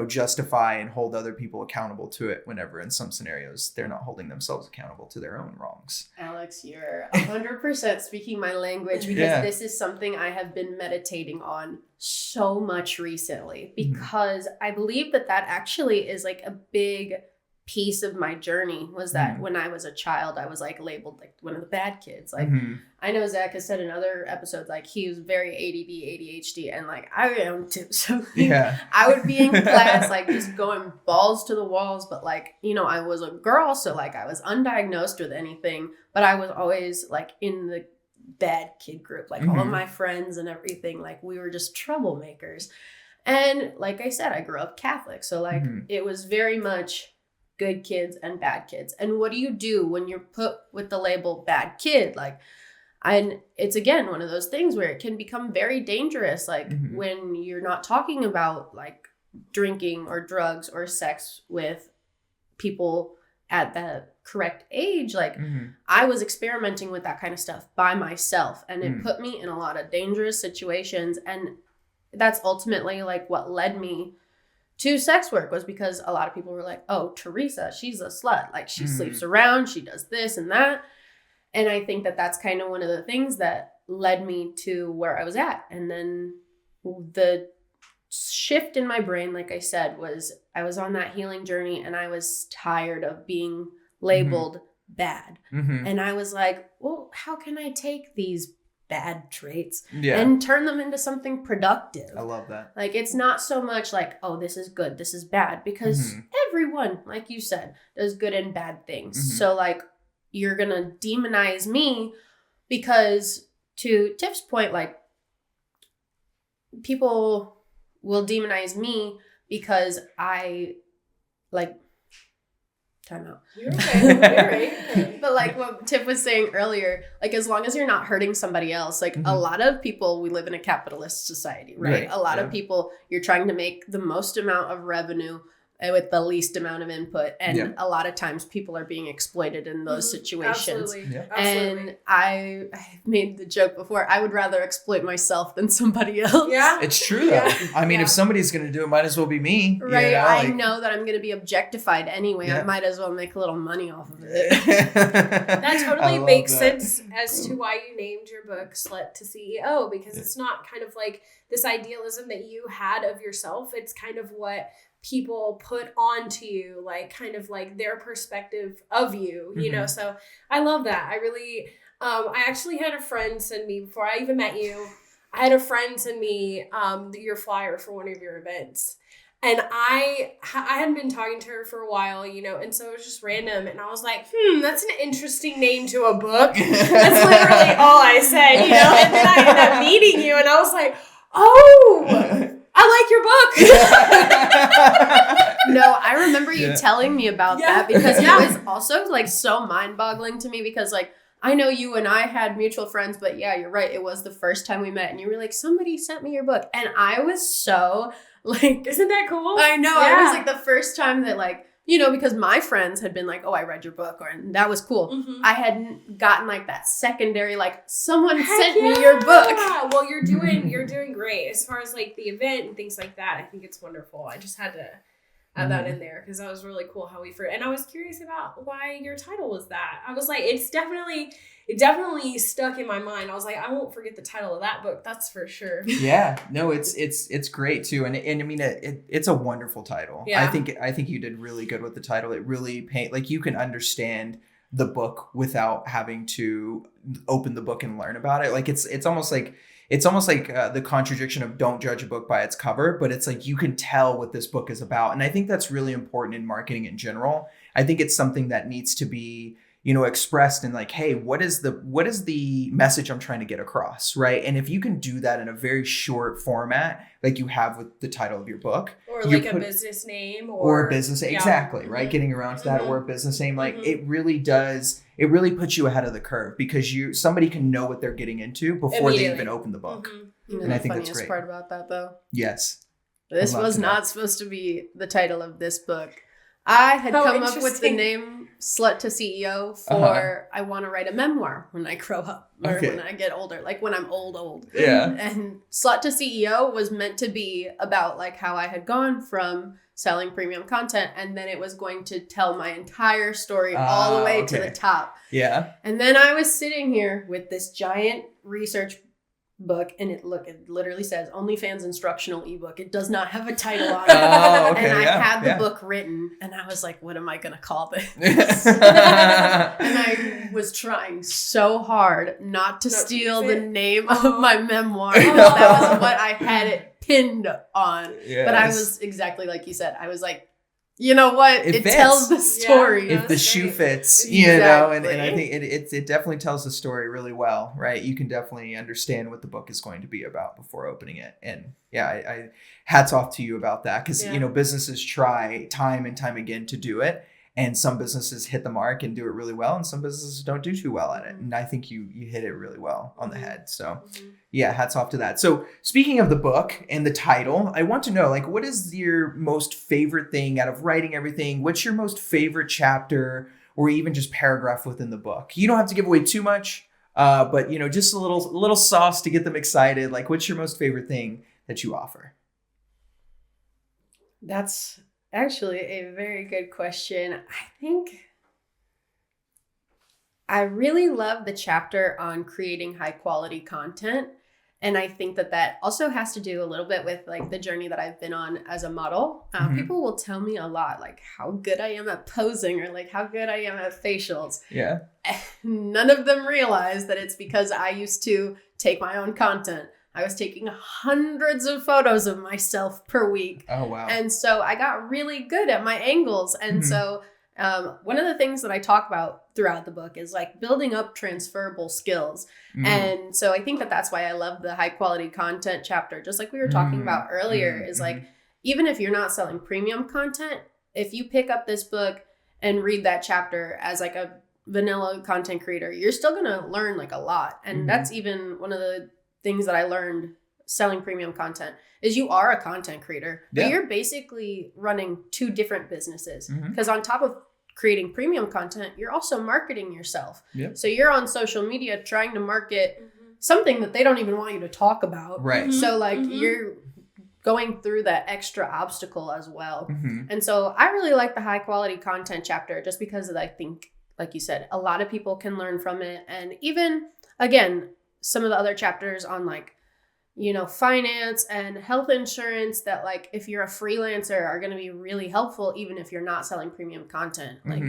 justify and hold other people accountable to it whenever in some scenarios they're not holding themselves accountable to their own wrongs? Alex, you're 100% speaking my language, because this is something I have been meditating on so much recently, because I believe that actually is like a big piece of my journey, was that when I was a child, I was like labeled like one of the bad kids. Like I know Zach has said in other episodes, like he was very ADD, ADHD, and like I am too. So I would be in class, like just going balls to the walls. But like, I was a girl, so like I was undiagnosed with anything, but I was always like in the bad kid group, like all of my friends and everything, like we were just troublemakers. And like I said, I grew up Catholic. So like it was very much good kids and bad kids. And what do you do when you're put with the label bad kid? Like, and it's again one of those things where it can become very dangerous, like when you're not talking about like drinking or drugs or sex with people at the correct age. Like I was experimenting with that kind of stuff by myself, and it put me in a lot of dangerous situations. And that's ultimately like what led me to sex work was because a lot of people were like, oh, Teresa, she's a slut. Like she sleeps around, she does this and that. And I think that that's kind of one of the things that led me to where I was at. And then the shift in my brain, like I said, was I was on that healing journey and I was tired of being labeled bad. And I was like, well, how can I take these bad traits and turn them into something productive? I love that. Like, it's not so much like, oh, this is good, this is bad, because everyone, like you said, does good and bad things. So like, you're gonna demonize me because, to Tiff's point, like, people will demonize me because I, like, time out. You're okay. You're right. But like what Tiff was saying earlier, like, as long as you're not hurting somebody else, like a lot of people, we live in a capitalist society, right? A lot of people, you're trying to make the most amount of revenue with the least amount of input. And a lot of times people are being exploited in those situations. Absolutely. And I've made the joke before, I would rather exploit myself than somebody else. Yeah. It's true though. I mean, if somebody's going to do it, might as well be me. Right. You know, I know that I'm going to be objectified anyway. I might as well make a little money off of it. That totally makes sense as to why you named your book Slut to CEO, because it's not kind of like this idealism that you had of yourself. It's kind of what people put onto you, like kind of like their perspective of you, you know? So I love that. I really, I actually had a friend send me, before I even met you, I had a friend send me your flyer for one of your events. And I hadn't been talking to her for a while, you know, and so it was just random. And I was like, that's an interesting name to a book. That's literally all I said, you know? And then I ended up meeting you and I was like, oh, I like your book. No, I remember you telling me about that, because it was also like so mind-boggling to me, because like, I know you and I had mutual friends, but yeah, you're right. It was the first time we met and you were like, somebody sent me your book. And I was so like, isn't that cool? I know. Yeah. It was like the first time that, like, you know, because my friends had been like, oh, I read your book, and that was cool. I hadn't gotten like that secondary, like, someone sent me your book. Well, you're doing great as far as like the event and things like that. I think it's wonderful. I just had to add that in there because that was really cool how we and I was curious about why your title was that. I was like, it definitely stuck in my mind. I was like, I won't forget the title of that book. That's for sure. Yeah, no, it's great too, and I mean it's a wonderful title. Yeah. I think you did really good with the title. It really like you can understand the book without having to open the book and learn about it. Like it's almost like the contradiction of don't judge a book by its cover, but it's like you can tell what this book is about, and I think that's really important in marketing in general. I think it's something that needs to be, you know, expressed in like, hey, what is the message I'm trying to get across, right? And if you can do that in a very short format, like you have with the title of your book, or like a business name, or a business, exactly, right? Getting around to that, or a business name, like it really puts you ahead of the curve, because somebody can know what they're getting into before they even open the book. And I think that's great. The funniest part about that, though, yes, this was not supposed to be the title of this book. I had come up with the name Slut to CEO for I want to write a memoir when I grow up, or when I get older, like when I'm old. Yeah. And Slut to CEO was meant to be about like how I had gone from selling premium content, and then it was going to tell my entire story all the way to the top. Yeah. And then I was sitting here with this giant research book, and it literally says OnlyFans instructional ebook. It does not have a title on it. And I had the book written, and I was like, what am I gonna call this? And I was trying so hard not to steal the name of my memoir. That was what I had it pinned on. Yes. But I was exactly like you said. I was like, you know what? It tells the story. If the shoe fits, you know, and I think it definitely tells the story really well, right? You can definitely understand what the book is going to be about before opening it. And I hats off to you about that, because, you know, businesses try time and time again to do it. And some businesses hit the mark and do it really well, and some businesses don't do too well at it. And I think you hit it really well on the head. So hats off to that. So speaking of the book and the title, I want to know, like, what is your most favorite thing out of writing everything? What's your most favorite chapter or even just paragraph within the book? You don't have to give away too much, but, you know, just a little sauce to get them excited. Like, what's your most favorite thing that you offer? That's actually a very good question. I think I really love the chapter on creating high quality content. And I think that also has to do a little bit with like the journey that I've been on as a model. People will tell me a lot, like how good I am at posing or like how good I am at facials. Yeah. None of them realize that it's because I used to take my own content. I was taking hundreds of photos of myself per week. Oh, wow. And so I got really good at my angles. And so one of the things that I talk about throughout the book is like building up transferable skills. And so I think that that's why I love the high quality content chapter, just like we were talking about earlier, is like, even if you're not selling premium content, if you pick up this book and read that chapter as like a vanilla content creator, you're still going to learn like a lot. And that's even one of the things that I learned selling premium content is you are a content creator, but you're basically running two different businesses because on top of creating premium content, you're also marketing yourself. So you're on social media trying to market something that they don't even want you to talk about. Right. So like you're going through that extra obstacle as well. And so I really like the high quality content chapter just because I think, like you said, a lot of people can learn from it. And even, again, some of the other chapters on like, you know, finance and health insurance that like if you're a freelancer are going to be really helpful even if you're not selling premium content. Like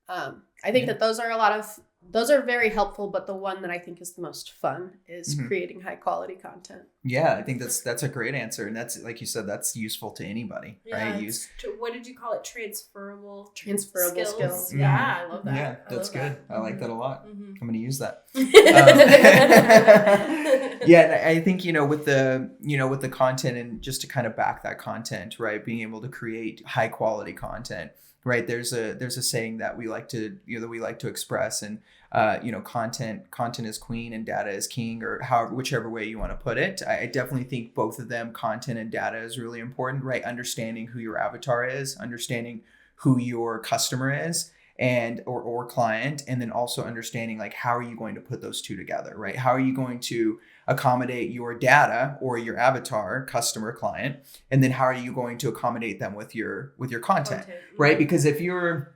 I think that those are very helpful, but the one that I think is the most fun is creating high quality content. Yeah, I think that's a great answer, and that's, like you said, that's useful to anybody, right? What did you call it? Transferable skills. Yeah, I love that. Yeah, that's good. I like that a lot. I'm going to use that. Yeah, I think with the content, and just to kind of back that content, right? Being able to create high quality content, right? There's a saying that we like to express, and content is queen and data is king, or whichever way you want to put it. I definitely think both of them, content and data, is really important, right? Understanding who your avatar is, understanding who your customer is, and or client, and then also understanding like how are you going to put those two together, right? How are you going to accommodate your data or your avatar, customer, client, and then how are you going to accommodate them with your content, right? Because if you're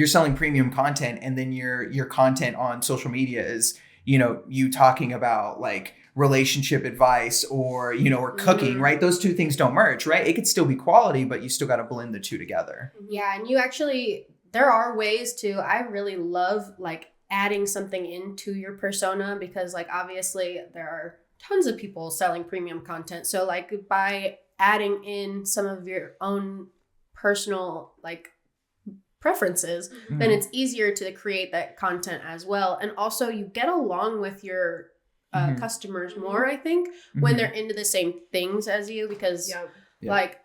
selling premium content and then your content on social media is you talking about like relationship advice or or cooking, right? Those two things don't merge, right? It could still be quality, but you still got to blend the two together. Yeah, and there are ways to, I really love like adding something into your persona, because like obviously there are tons of people selling premium content. So like by adding in some of your own personal like preferences, then it's easier to create that content as well. And also you get along with your customers more, I think, when they're into the same things as you, because like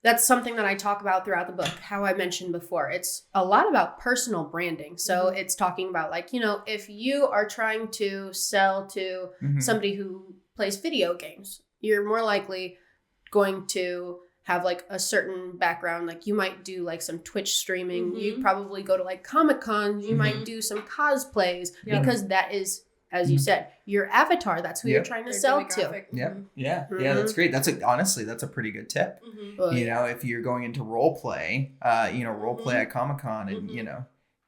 that's something that I talk about throughout the book. How I mentioned before, it's a lot about personal branding. So it's talking about like, if you are trying to sell to somebody who plays video games, you're more likely going to have like a certain background. Like you might do like some Twitch streaming. You probably go to like Comic-Cons. You might do some cosplays because that is, as you said, your avatar. That's who you're trying to sell to. Yeah, that's great. Honestly, that's a pretty good tip. If you're going into role play, role play at Comic-Con, and you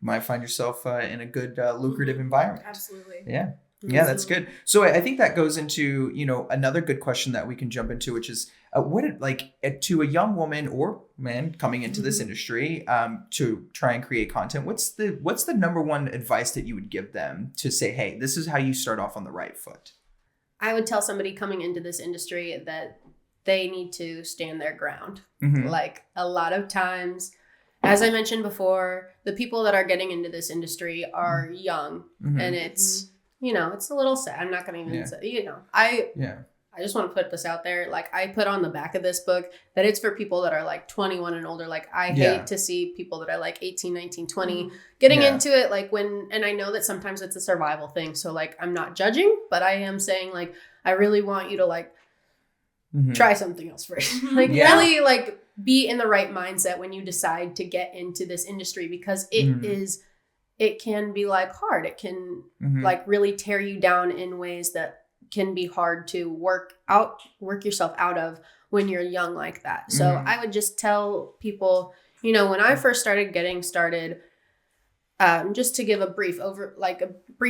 might find yourself in a good lucrative environment. Absolutely. Yeah, that's good. So I think that goes into, another good question that we can jump into, which is to a young woman or man coming into this industry to try and create content, what's the number one advice that you would give them to say, hey, this is how you start off on the right foot? I would tell somebody coming into this industry that they need to stand their ground. Like a lot of times, as I mentioned before, the people that are getting into this industry are young, and it's, it's a little sad. I'm not going to even say, I just want to put this out there. Like I put on the back of this book that it's for people that are like 21 and older. Like I hate to see people that are like 18, 19, 20 getting into it. Like and I know that sometimes it's a survival thing. So like, I'm not judging, but I am saying like, I really want you to like try something else first. Really like be in the right mindset when you decide to get into this industry, because it can be like hard. It can like really tear you down in ways that can be hard to work yourself out of when you're young like that. So I would just tell people, you know, when I first started getting started, just to give a brief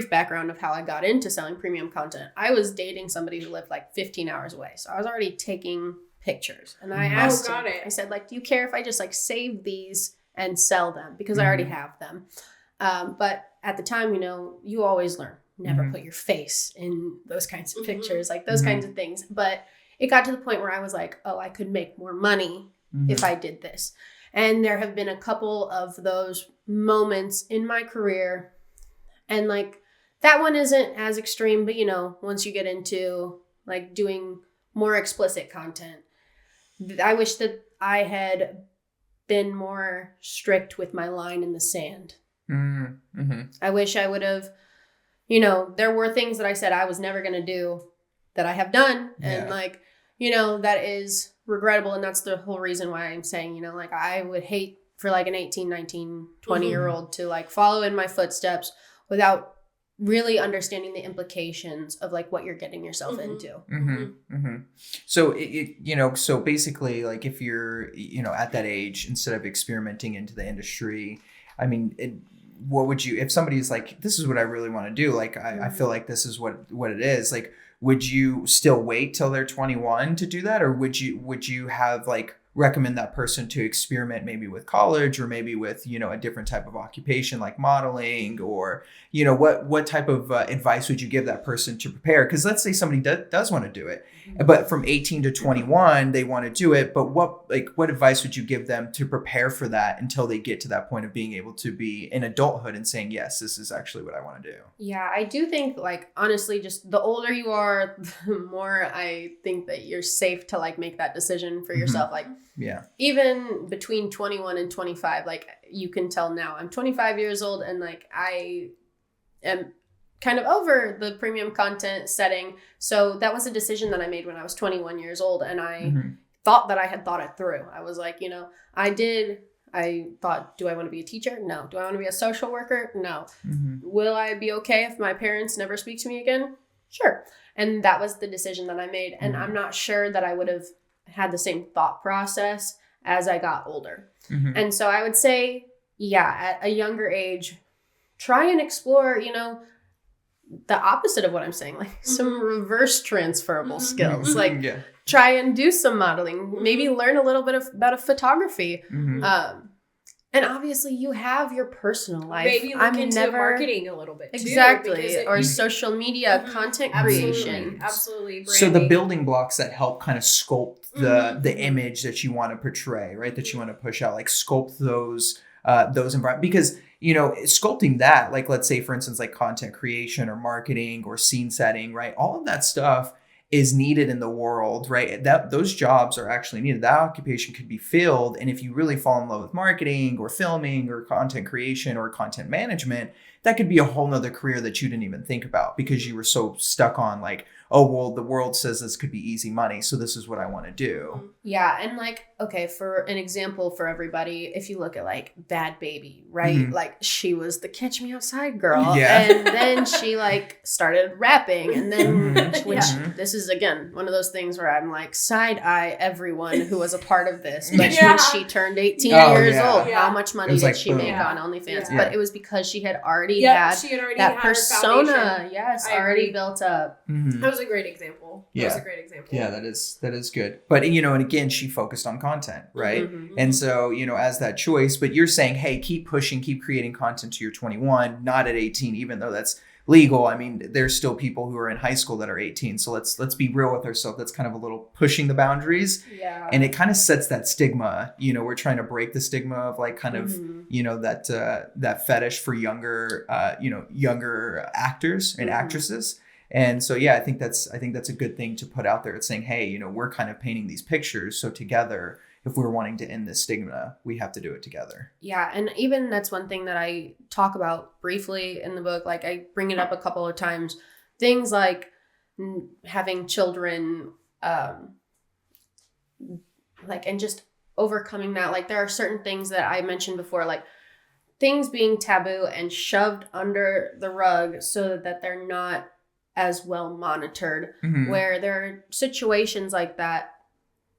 background of how I got into selling premium content, I was dating somebody who lived like 15 hours away. So I was already taking pictures, and I asked him, I said, like, do you care if I just like save these and sell them? Because I already have them. But at the time, you know, you always learn. Never put your face in those kinds of pictures, like those kinds of things. But it got to the point where I was like, oh, I could make more money if I did this. And there have been a couple of those moments in my career. And like that one isn't as extreme, but you know, once you get into like doing more explicit content, I wish that I had been more strict with my line in the sand. I wish I would have, you know, there were things that I said I was never going to do that I have done. And like, you know, that is regrettable. And that's the whole reason why I'm saying, you know, like I would hate for like an 18, 19, 20-year-old to like follow in my footsteps without really understanding the implications of like what you're getting yourself into. So you know, so basically like if you're, you know, at that age, instead of experimenting into the industry, I mean, what would you, if somebody's like, this is what I really want to do, like I feel like this is what it is, like would you still wait till they're 21 to do that, or would you have like recommend that person to experiment maybe with college or maybe with, you know, a different type of occupation like modeling, or, you know, what type of advice would you give that person to prepare? Because let's say somebody does want to do it, but from 18 to 21, they want to do it. But what advice would you give them to prepare for that until they get to that point of being able to be in adulthood and saying, yes, this is actually what I want to do? Yeah, I do think like, honestly, just the older you are, the more I think that you're safe to like make that decision for yourself. Like, yeah, even between 21 and 25, like you can tell now I'm 25 years old and like I am kind of over the premium content setting. So that was a decision that I made when I was 21 years old. And I thought that I had thought it through. I was like, you know, I thought, do I want to be a teacher? No. Do I want to be a social worker? No. Will I be okay if my parents never speak to me again? Sure. And that was the decision that I made. And I'm not sure that I would have had the same thought process as I got older. And so I would say, yeah, at a younger age, try and explore, you know, the opposite of what I'm saying, like some reverse transferable skills, like try and do some modeling, maybe learn a little bit about photography. And obviously you have your personal life. Maybe look into marketing a little bit too. Exactly. Or social media, content creation. Absolutely. Branding. So the building blocks that help kind of sculpt the image that you want to portray, right? That you want to push out, like sculpt those environments. Because, you know, sculpting that, like let's say for instance, like content creation or marketing or scene setting, right? All of that stuff is needed in the world, right? That those jobs are actually needed. That occupation could be filled. And if you really fall in love with marketing or filming or content creation or content management, that could be a whole nother career that you didn't even think about because you were so stuck on like, oh, well, the world says this could be easy money, so this is what I want to do. Yeah. And like, okay, for an example for everybody, if you look at like Bad Baby, right? Like she was the Catch Me Outside girl. And then she like started rapping. And then, this is again, one of those things where I'm like side eye everyone who was a part of this. But when she turned 18 years old, how much money did like, she make on OnlyFans? But it was because she had already had that persona. Already built up. That was a great example. Yeah, that is good. But, you know, and again, she focused on content, right? And so, you know, as that choice, but you're saying, hey, keep pushing, keep creating content till you're 21, not at 18, even though that's legal. I mean, there's still people who are in high school that are 18. So let's be real with ourselves. That's kind of a little pushing the boundaries. Yeah. And it kind of sets that stigma. You know, we're trying to break the stigma of like kind of, you know, that fetish for younger actors and actresses. And so, yeah, I think that's a good thing to put out there. It's saying, hey, you know, we're kind of painting these pictures. So together, if we're wanting to end this stigma, we have to do it together. Yeah. And even that's one thing that I talk about briefly in the book. Like I bring it up a couple of times, things like having children, like, and just overcoming that. Like there are certain things that I mentioned before, like things being taboo and shoved under the rug so that they're not as well monitored, where there are situations like that.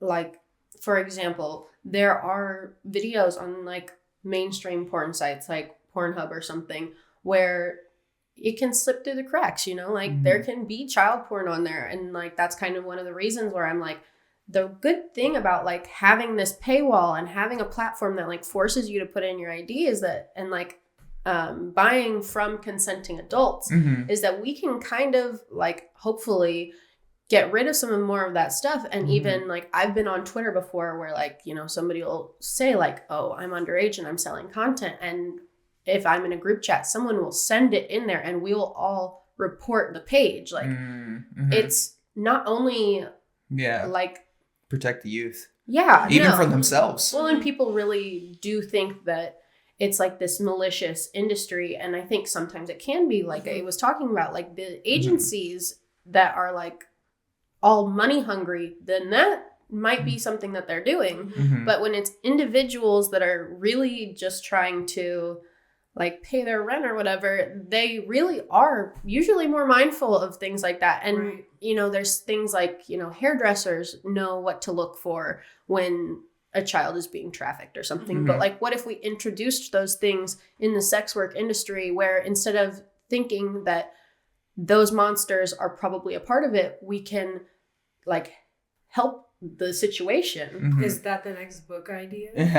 Like, for example, there are videos on like mainstream porn sites like Pornhub or something where it can slip through the cracks, you know, like there can be child porn on there. And like, that's kind of one of the reasons where I'm like, the good thing about like having this paywall and having a platform that like forces you to put in your ID is that, and like buying from consenting adults is that we can kind of like hopefully get rid of some more of that stuff. And even like I've been on Twitter before where like, you know, somebody will say like, oh, I'm underage and I'm selling content. And if I'm in a group chat, someone will send it in there and we will all report the page. Like it's not only like protect the youth. Yeah. Even from themselves. Well, and people really do think that it's like this malicious industry. And I think sometimes it can be like I was talking about, like the agencies that are like all money hungry, then that might be something that they're doing. But when it's individuals that are really just trying to like pay their rent or whatever, they really are usually more mindful of things like that. And, you know, there's things like, you know, hairdressers know what to look for when a child is being trafficked or something. But like, what if we introduced those things in the sex work industry where instead of thinking that those monsters are probably a part of it, we can like help the situation. Is that the next book idea? And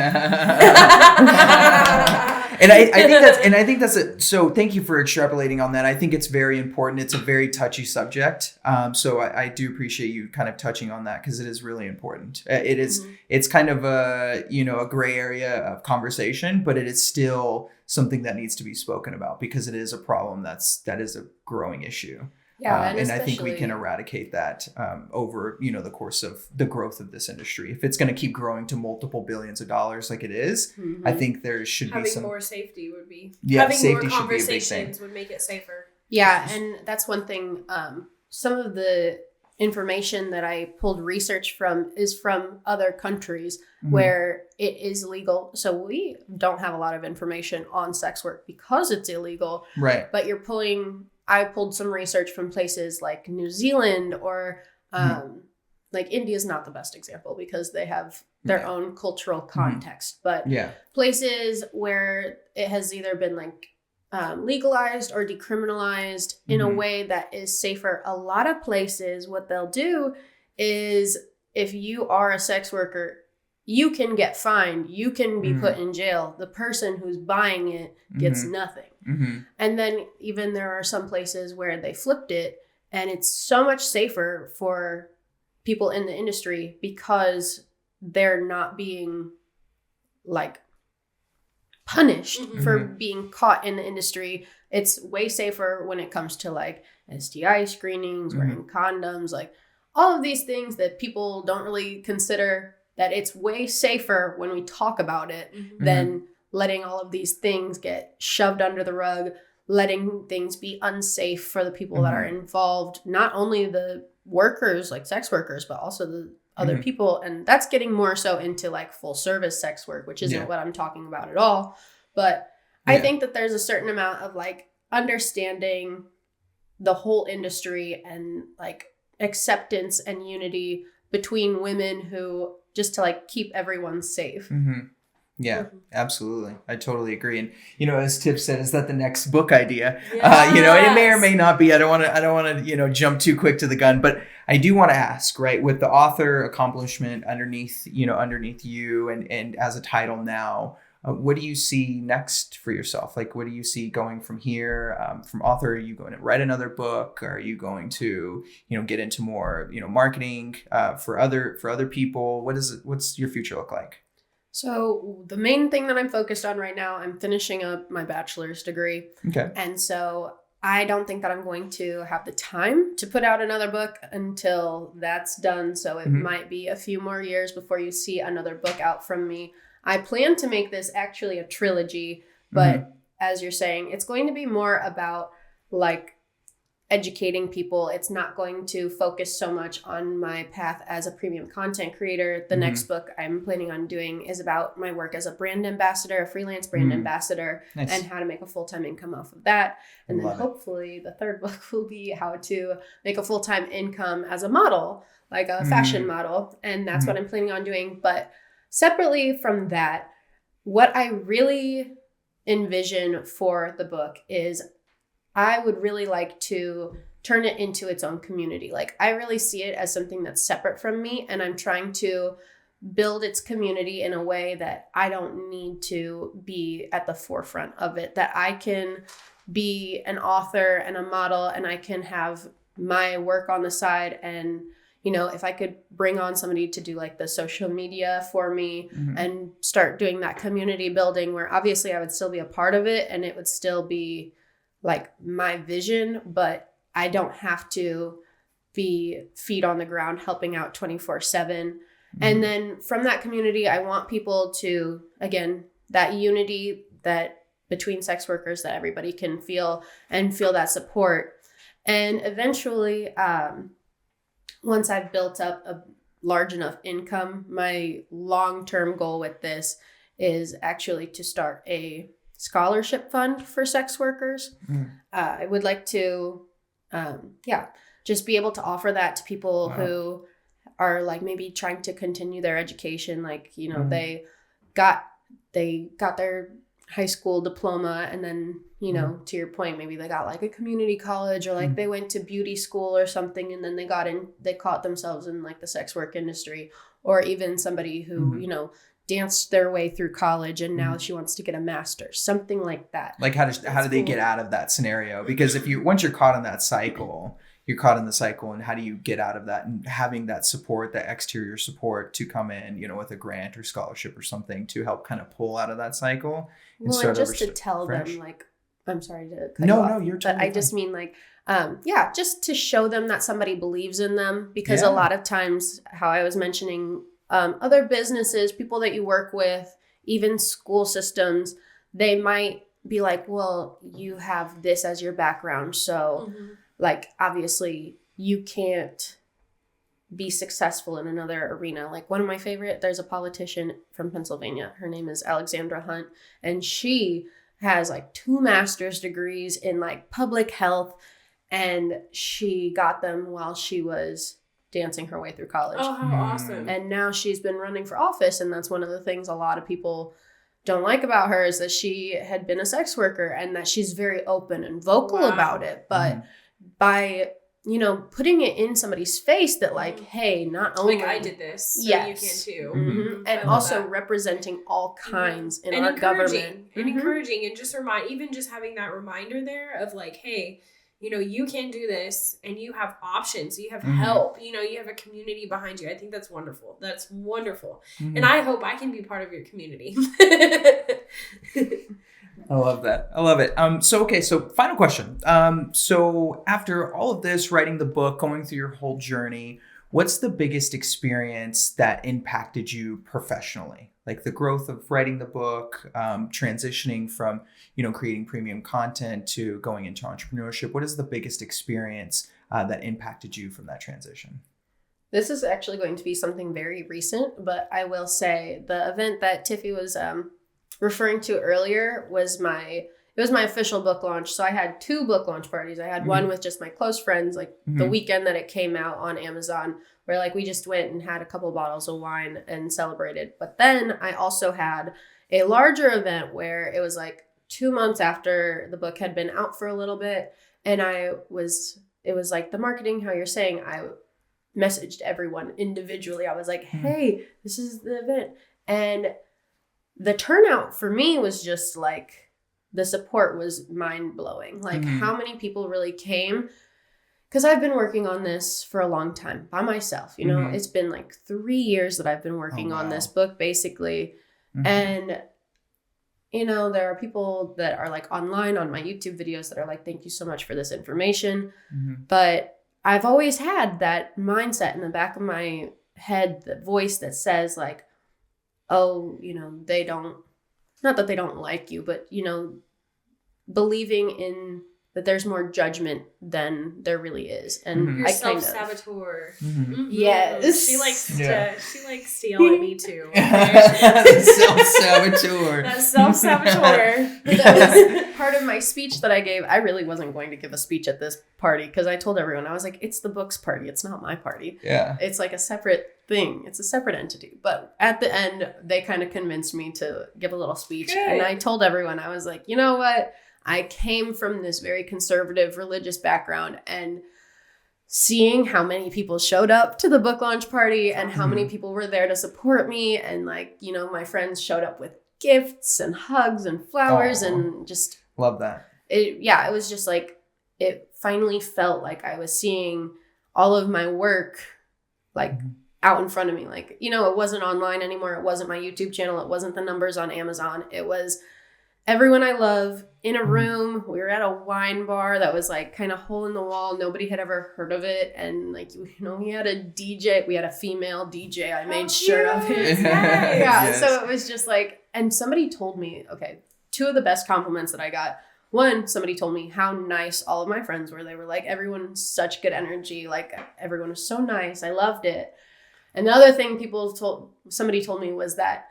I think that's it. So thank you for extrapolating on that. I think it's very important. It's a very touchy subject. So I do appreciate you kind of touching on that because it is really important. It's kind of a gray area of conversation, but it is still something that needs to be spoken about because it is a problem that is a growing issue. Yeah, and I think we can eradicate that over, the course of the growth of this industry. If it's going to keep growing to multiple billions of dollars like it is, I think there should be some... Having more safety would be... Yeah, having safety more should be a big thing. conversations would make it safer. Yeah, and that's one thing. Some of the information that I pulled research from is from other countries where it is legal. So we don't have a lot of information on sex work because it's illegal. Right. But I pulled some research from places like New Zealand or like India's not the best example because they have their own cultural context. But places where it has either been like legalized or decriminalized in a way that is safer. A lot of places, what they'll do is if you are a sex worker, you can get fined. You can be put in jail. The person who's buying it gets nothing. And then even there are some places where they flipped it and it's so much safer for people in the industry because they're not being like punished for being caught in the industry. It's way safer when it comes to like STI screenings, wearing condoms, like all of these things that people don't really consider, that it's way safer when we talk about it than letting all of these things get shoved under the rug, letting things be unsafe for the people that are involved, not only the workers, like sex workers, but also the other people. And that's getting more so into like full service sex work, which isn't what I'm talking about at all. But I think that there's a certain amount of like understanding the whole industry and like acceptance and unity between women who just to like keep everyone safe. Yeah, absolutely. I totally agree. And, as Tiff said, is that the next book idea? And it may or may not be. I don't want to, jump too quick to the gun, but I do want to ask, right, with the author accomplishment underneath you and as a title now, what do you see next for yourself? Like, what do you see going from here? From author, are you going to write another book? Are you going to, get into more, marketing for other people? What's your future look like? So the main thing that I'm focused on right now, I'm finishing up my bachelor's degree. Okay. And so I don't think that I'm going to have the time to put out another book until that's done. So it might be a few more years before you see another book out from me. I plan to make this actually a trilogy, but as you're saying, it's going to be more about like educating people. It's not going to focus so much on my path as a premium content creator. The next book I'm planning on doing is about my work as a brand ambassador, a freelance brand ambassador, and how to make a full-time income off of that. And then hopefully the third book will be how to make a full-time income as a model, like a fashion model. And that's what I'm planning on doing. But separately from that, what I really envision for the book is I would really like to turn it into its own community. Like, I really see it as something that's separate from me, and I'm trying to build its community in a way that I don't need to be at the forefront of it, that I can be an author and a model, and I can have my work on the side. And, you know, if I could bring on somebody to do like the social media for me and start doing that community building, where obviously I would still be a part of it and it would still be like my vision, but I don't have to be feet on the ground helping out 24/7. And then from that community, I want people to, again, that unity that between sex workers, that everybody can feel and feel that support. And eventually, once I've built up a large enough income, my long-term goal with this is actually to start a scholarship fund for sex workers. I would like to, just be able to offer that to people who are like maybe trying to continue their education. Like, you know, they got their high school diploma, and then, you know, to your point, maybe they got like a community college, or like they went to beauty school or something, and then they caught themselves in like the sex work industry, or even somebody who, you know, danced their way through college and now she wants to get a master's, something like that. Like how do they get out of that scenario? Because once you're caught in that cycle, you're caught in the cycle, and how do you get out of that? And having that support, that exterior support to come in, you know, with a grant or scholarship or something to help kind of pull out of that cycle. And well, and just to tell them, like, I'm sorry to cut you off, you're totally but I just mean like, just to show them that somebody believes in them, because a lot of times, how I was mentioning, other businesses, people that you work with, even school systems, they might be like, well, you have this as your background, so like, obviously you can't be successful in another arena. Like, one of my favorite, there's a politician from Pennsylvania. Her name is Alexandra Hunt, and she has like 2 master's degrees in like public health, and she got them while she was dancing her way through college. Oh, how awesome. And now she's been running for office, and that's one of the things a lot of people don't like about her, is that she had been a sex worker and that she's very open and vocal about it. But by, you know, putting it in somebody's face that like, hey, not only like I did this, so you can too. And also representing all kinds in our government. And encouraging, and just even just having that reminder there of like, hey, you know, you can do this, and you have options, you have help, you know, you have a community behind you. I think that's wonderful. That's wonderful. And I hope I can be part of your community. I love that. I love it. So final question. So after all of this, writing the book, going through your whole journey, what's the biggest experience that impacted you professionally? Like the growth of writing the book, transitioning from, you know, creating premium content to going into entrepreneurship. What is the biggest experience that impacted you from that transition? This is actually going to be something very recent, but I will say the event that Tiffy was referring to earlier was my official book launch. So I had 2 book launch parties. I had one with just my close friends, like the weekend that it came out on Amazon, where like we just went and had a couple bottles of wine and celebrated. But then I also had a larger event where it was like 2 months after the book had been out for a little bit. And it was like the marketing, how you're saying, I messaged everyone individually. I was like, hey, this is the event. And the turnout for me was just like, the support was mind blowing. Like how many people really came. Because I've been working on this for a long time by myself. You know, it's been like 3 years that I've been working on this book, basically. And, you know, there are people that are like online on my YouTube videos that are like, thank you so much for this information. But I've always had that mindset in the back of my head, the voice that says like, oh, you know, not that they don't like you, but, you know, believing in that there's more judgment than there really is. And You're I kind of self-saboteur. Yes. She likes to yell at me too. Self-saboteur. That's self-saboteur. That was part of my speech that I gave. I really wasn't going to give a speech at this party because I told everyone, I was like, it's the book's party. It's not my party. Yeah. It's like a separate thing. It's a separate entity. But at the end, they kind of convinced me to give a little speech. Good. And I told everyone, I was like, you know what? I came from this very conservative religious background, and seeing how many people showed up to the book launch party and how many people were there to support me, and like, you know, my friends showed up with gifts and hugs and flowers. And just love that. It was just like, it finally felt like I was seeing all of my work like out in front of me. Like, you know, it wasn't online anymore. It wasn't my YouTube channel. It wasn't the numbers on Amazon. It was everyone I love in a room. We were at a wine bar that was like kind of hole in the wall. Nobody had ever heard of it. And like, you know, we had a DJ. We had a female DJ. I made sure of it. Yes. So it was just like, and somebody told me, okay, two of the best compliments that I got. One, somebody told me how nice all of my friends were. They were like, everyone's such good energy. Like, everyone was so nice. I loved it. And the other thing somebody told me was that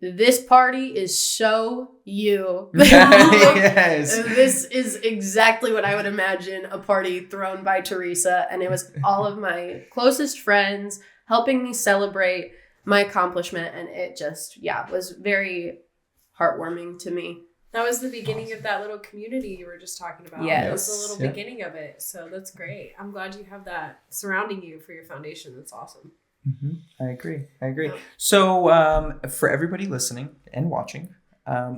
this party is so you. Yes. This is exactly what I would imagine a party thrown by Teresa. And it was all of my closest friends helping me celebrate my accomplishment. And it just, was very heartwarming to me. That was the beginning of that little community you were just talking about. Yes. That was the little beginning of it. So that's great. I'm glad you have that surrounding you for your foundation. That's awesome. I agree. So for everybody listening and watching,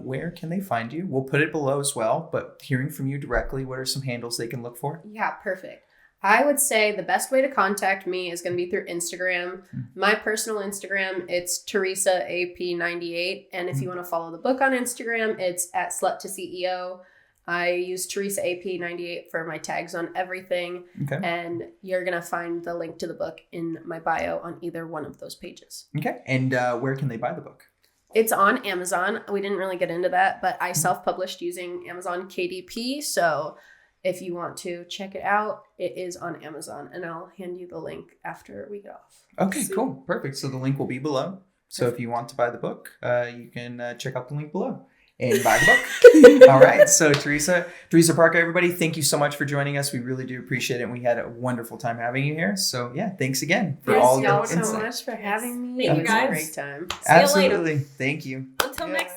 where can they find you? We'll put it below as well, but hearing from you directly, what are some handles they can look for? Yeah, perfect. I would say the best way to contact me is going to be through Instagram. My personal Instagram, it's Teresa AP98. And if you want to follow the book on Instagram, it's at Slut to CEO. I use Teresa AP98 for my tags on everything. Okay. And you're going to find the link to the book in my bio on either one of those pages. Okay. And where can they buy the book? It's on Amazon. We didn't really get into that, but I self-published using Amazon KDP. So if you want to check it out, it is on Amazon. And I'll hand you the link after we get off. Okay, cool. Perfect. So the link will be below. So if you want to buy the book, you can check out the link below and buy the book. All right. So Teresa Parker, everybody, thank you so much for joining us. We really do appreciate it. And we had a wonderful time having you here. So yeah, thanks again for all your insight. Thank you so much for having me. Thank you, guys. It was a great time. Absolutely. Thank you. Until next time.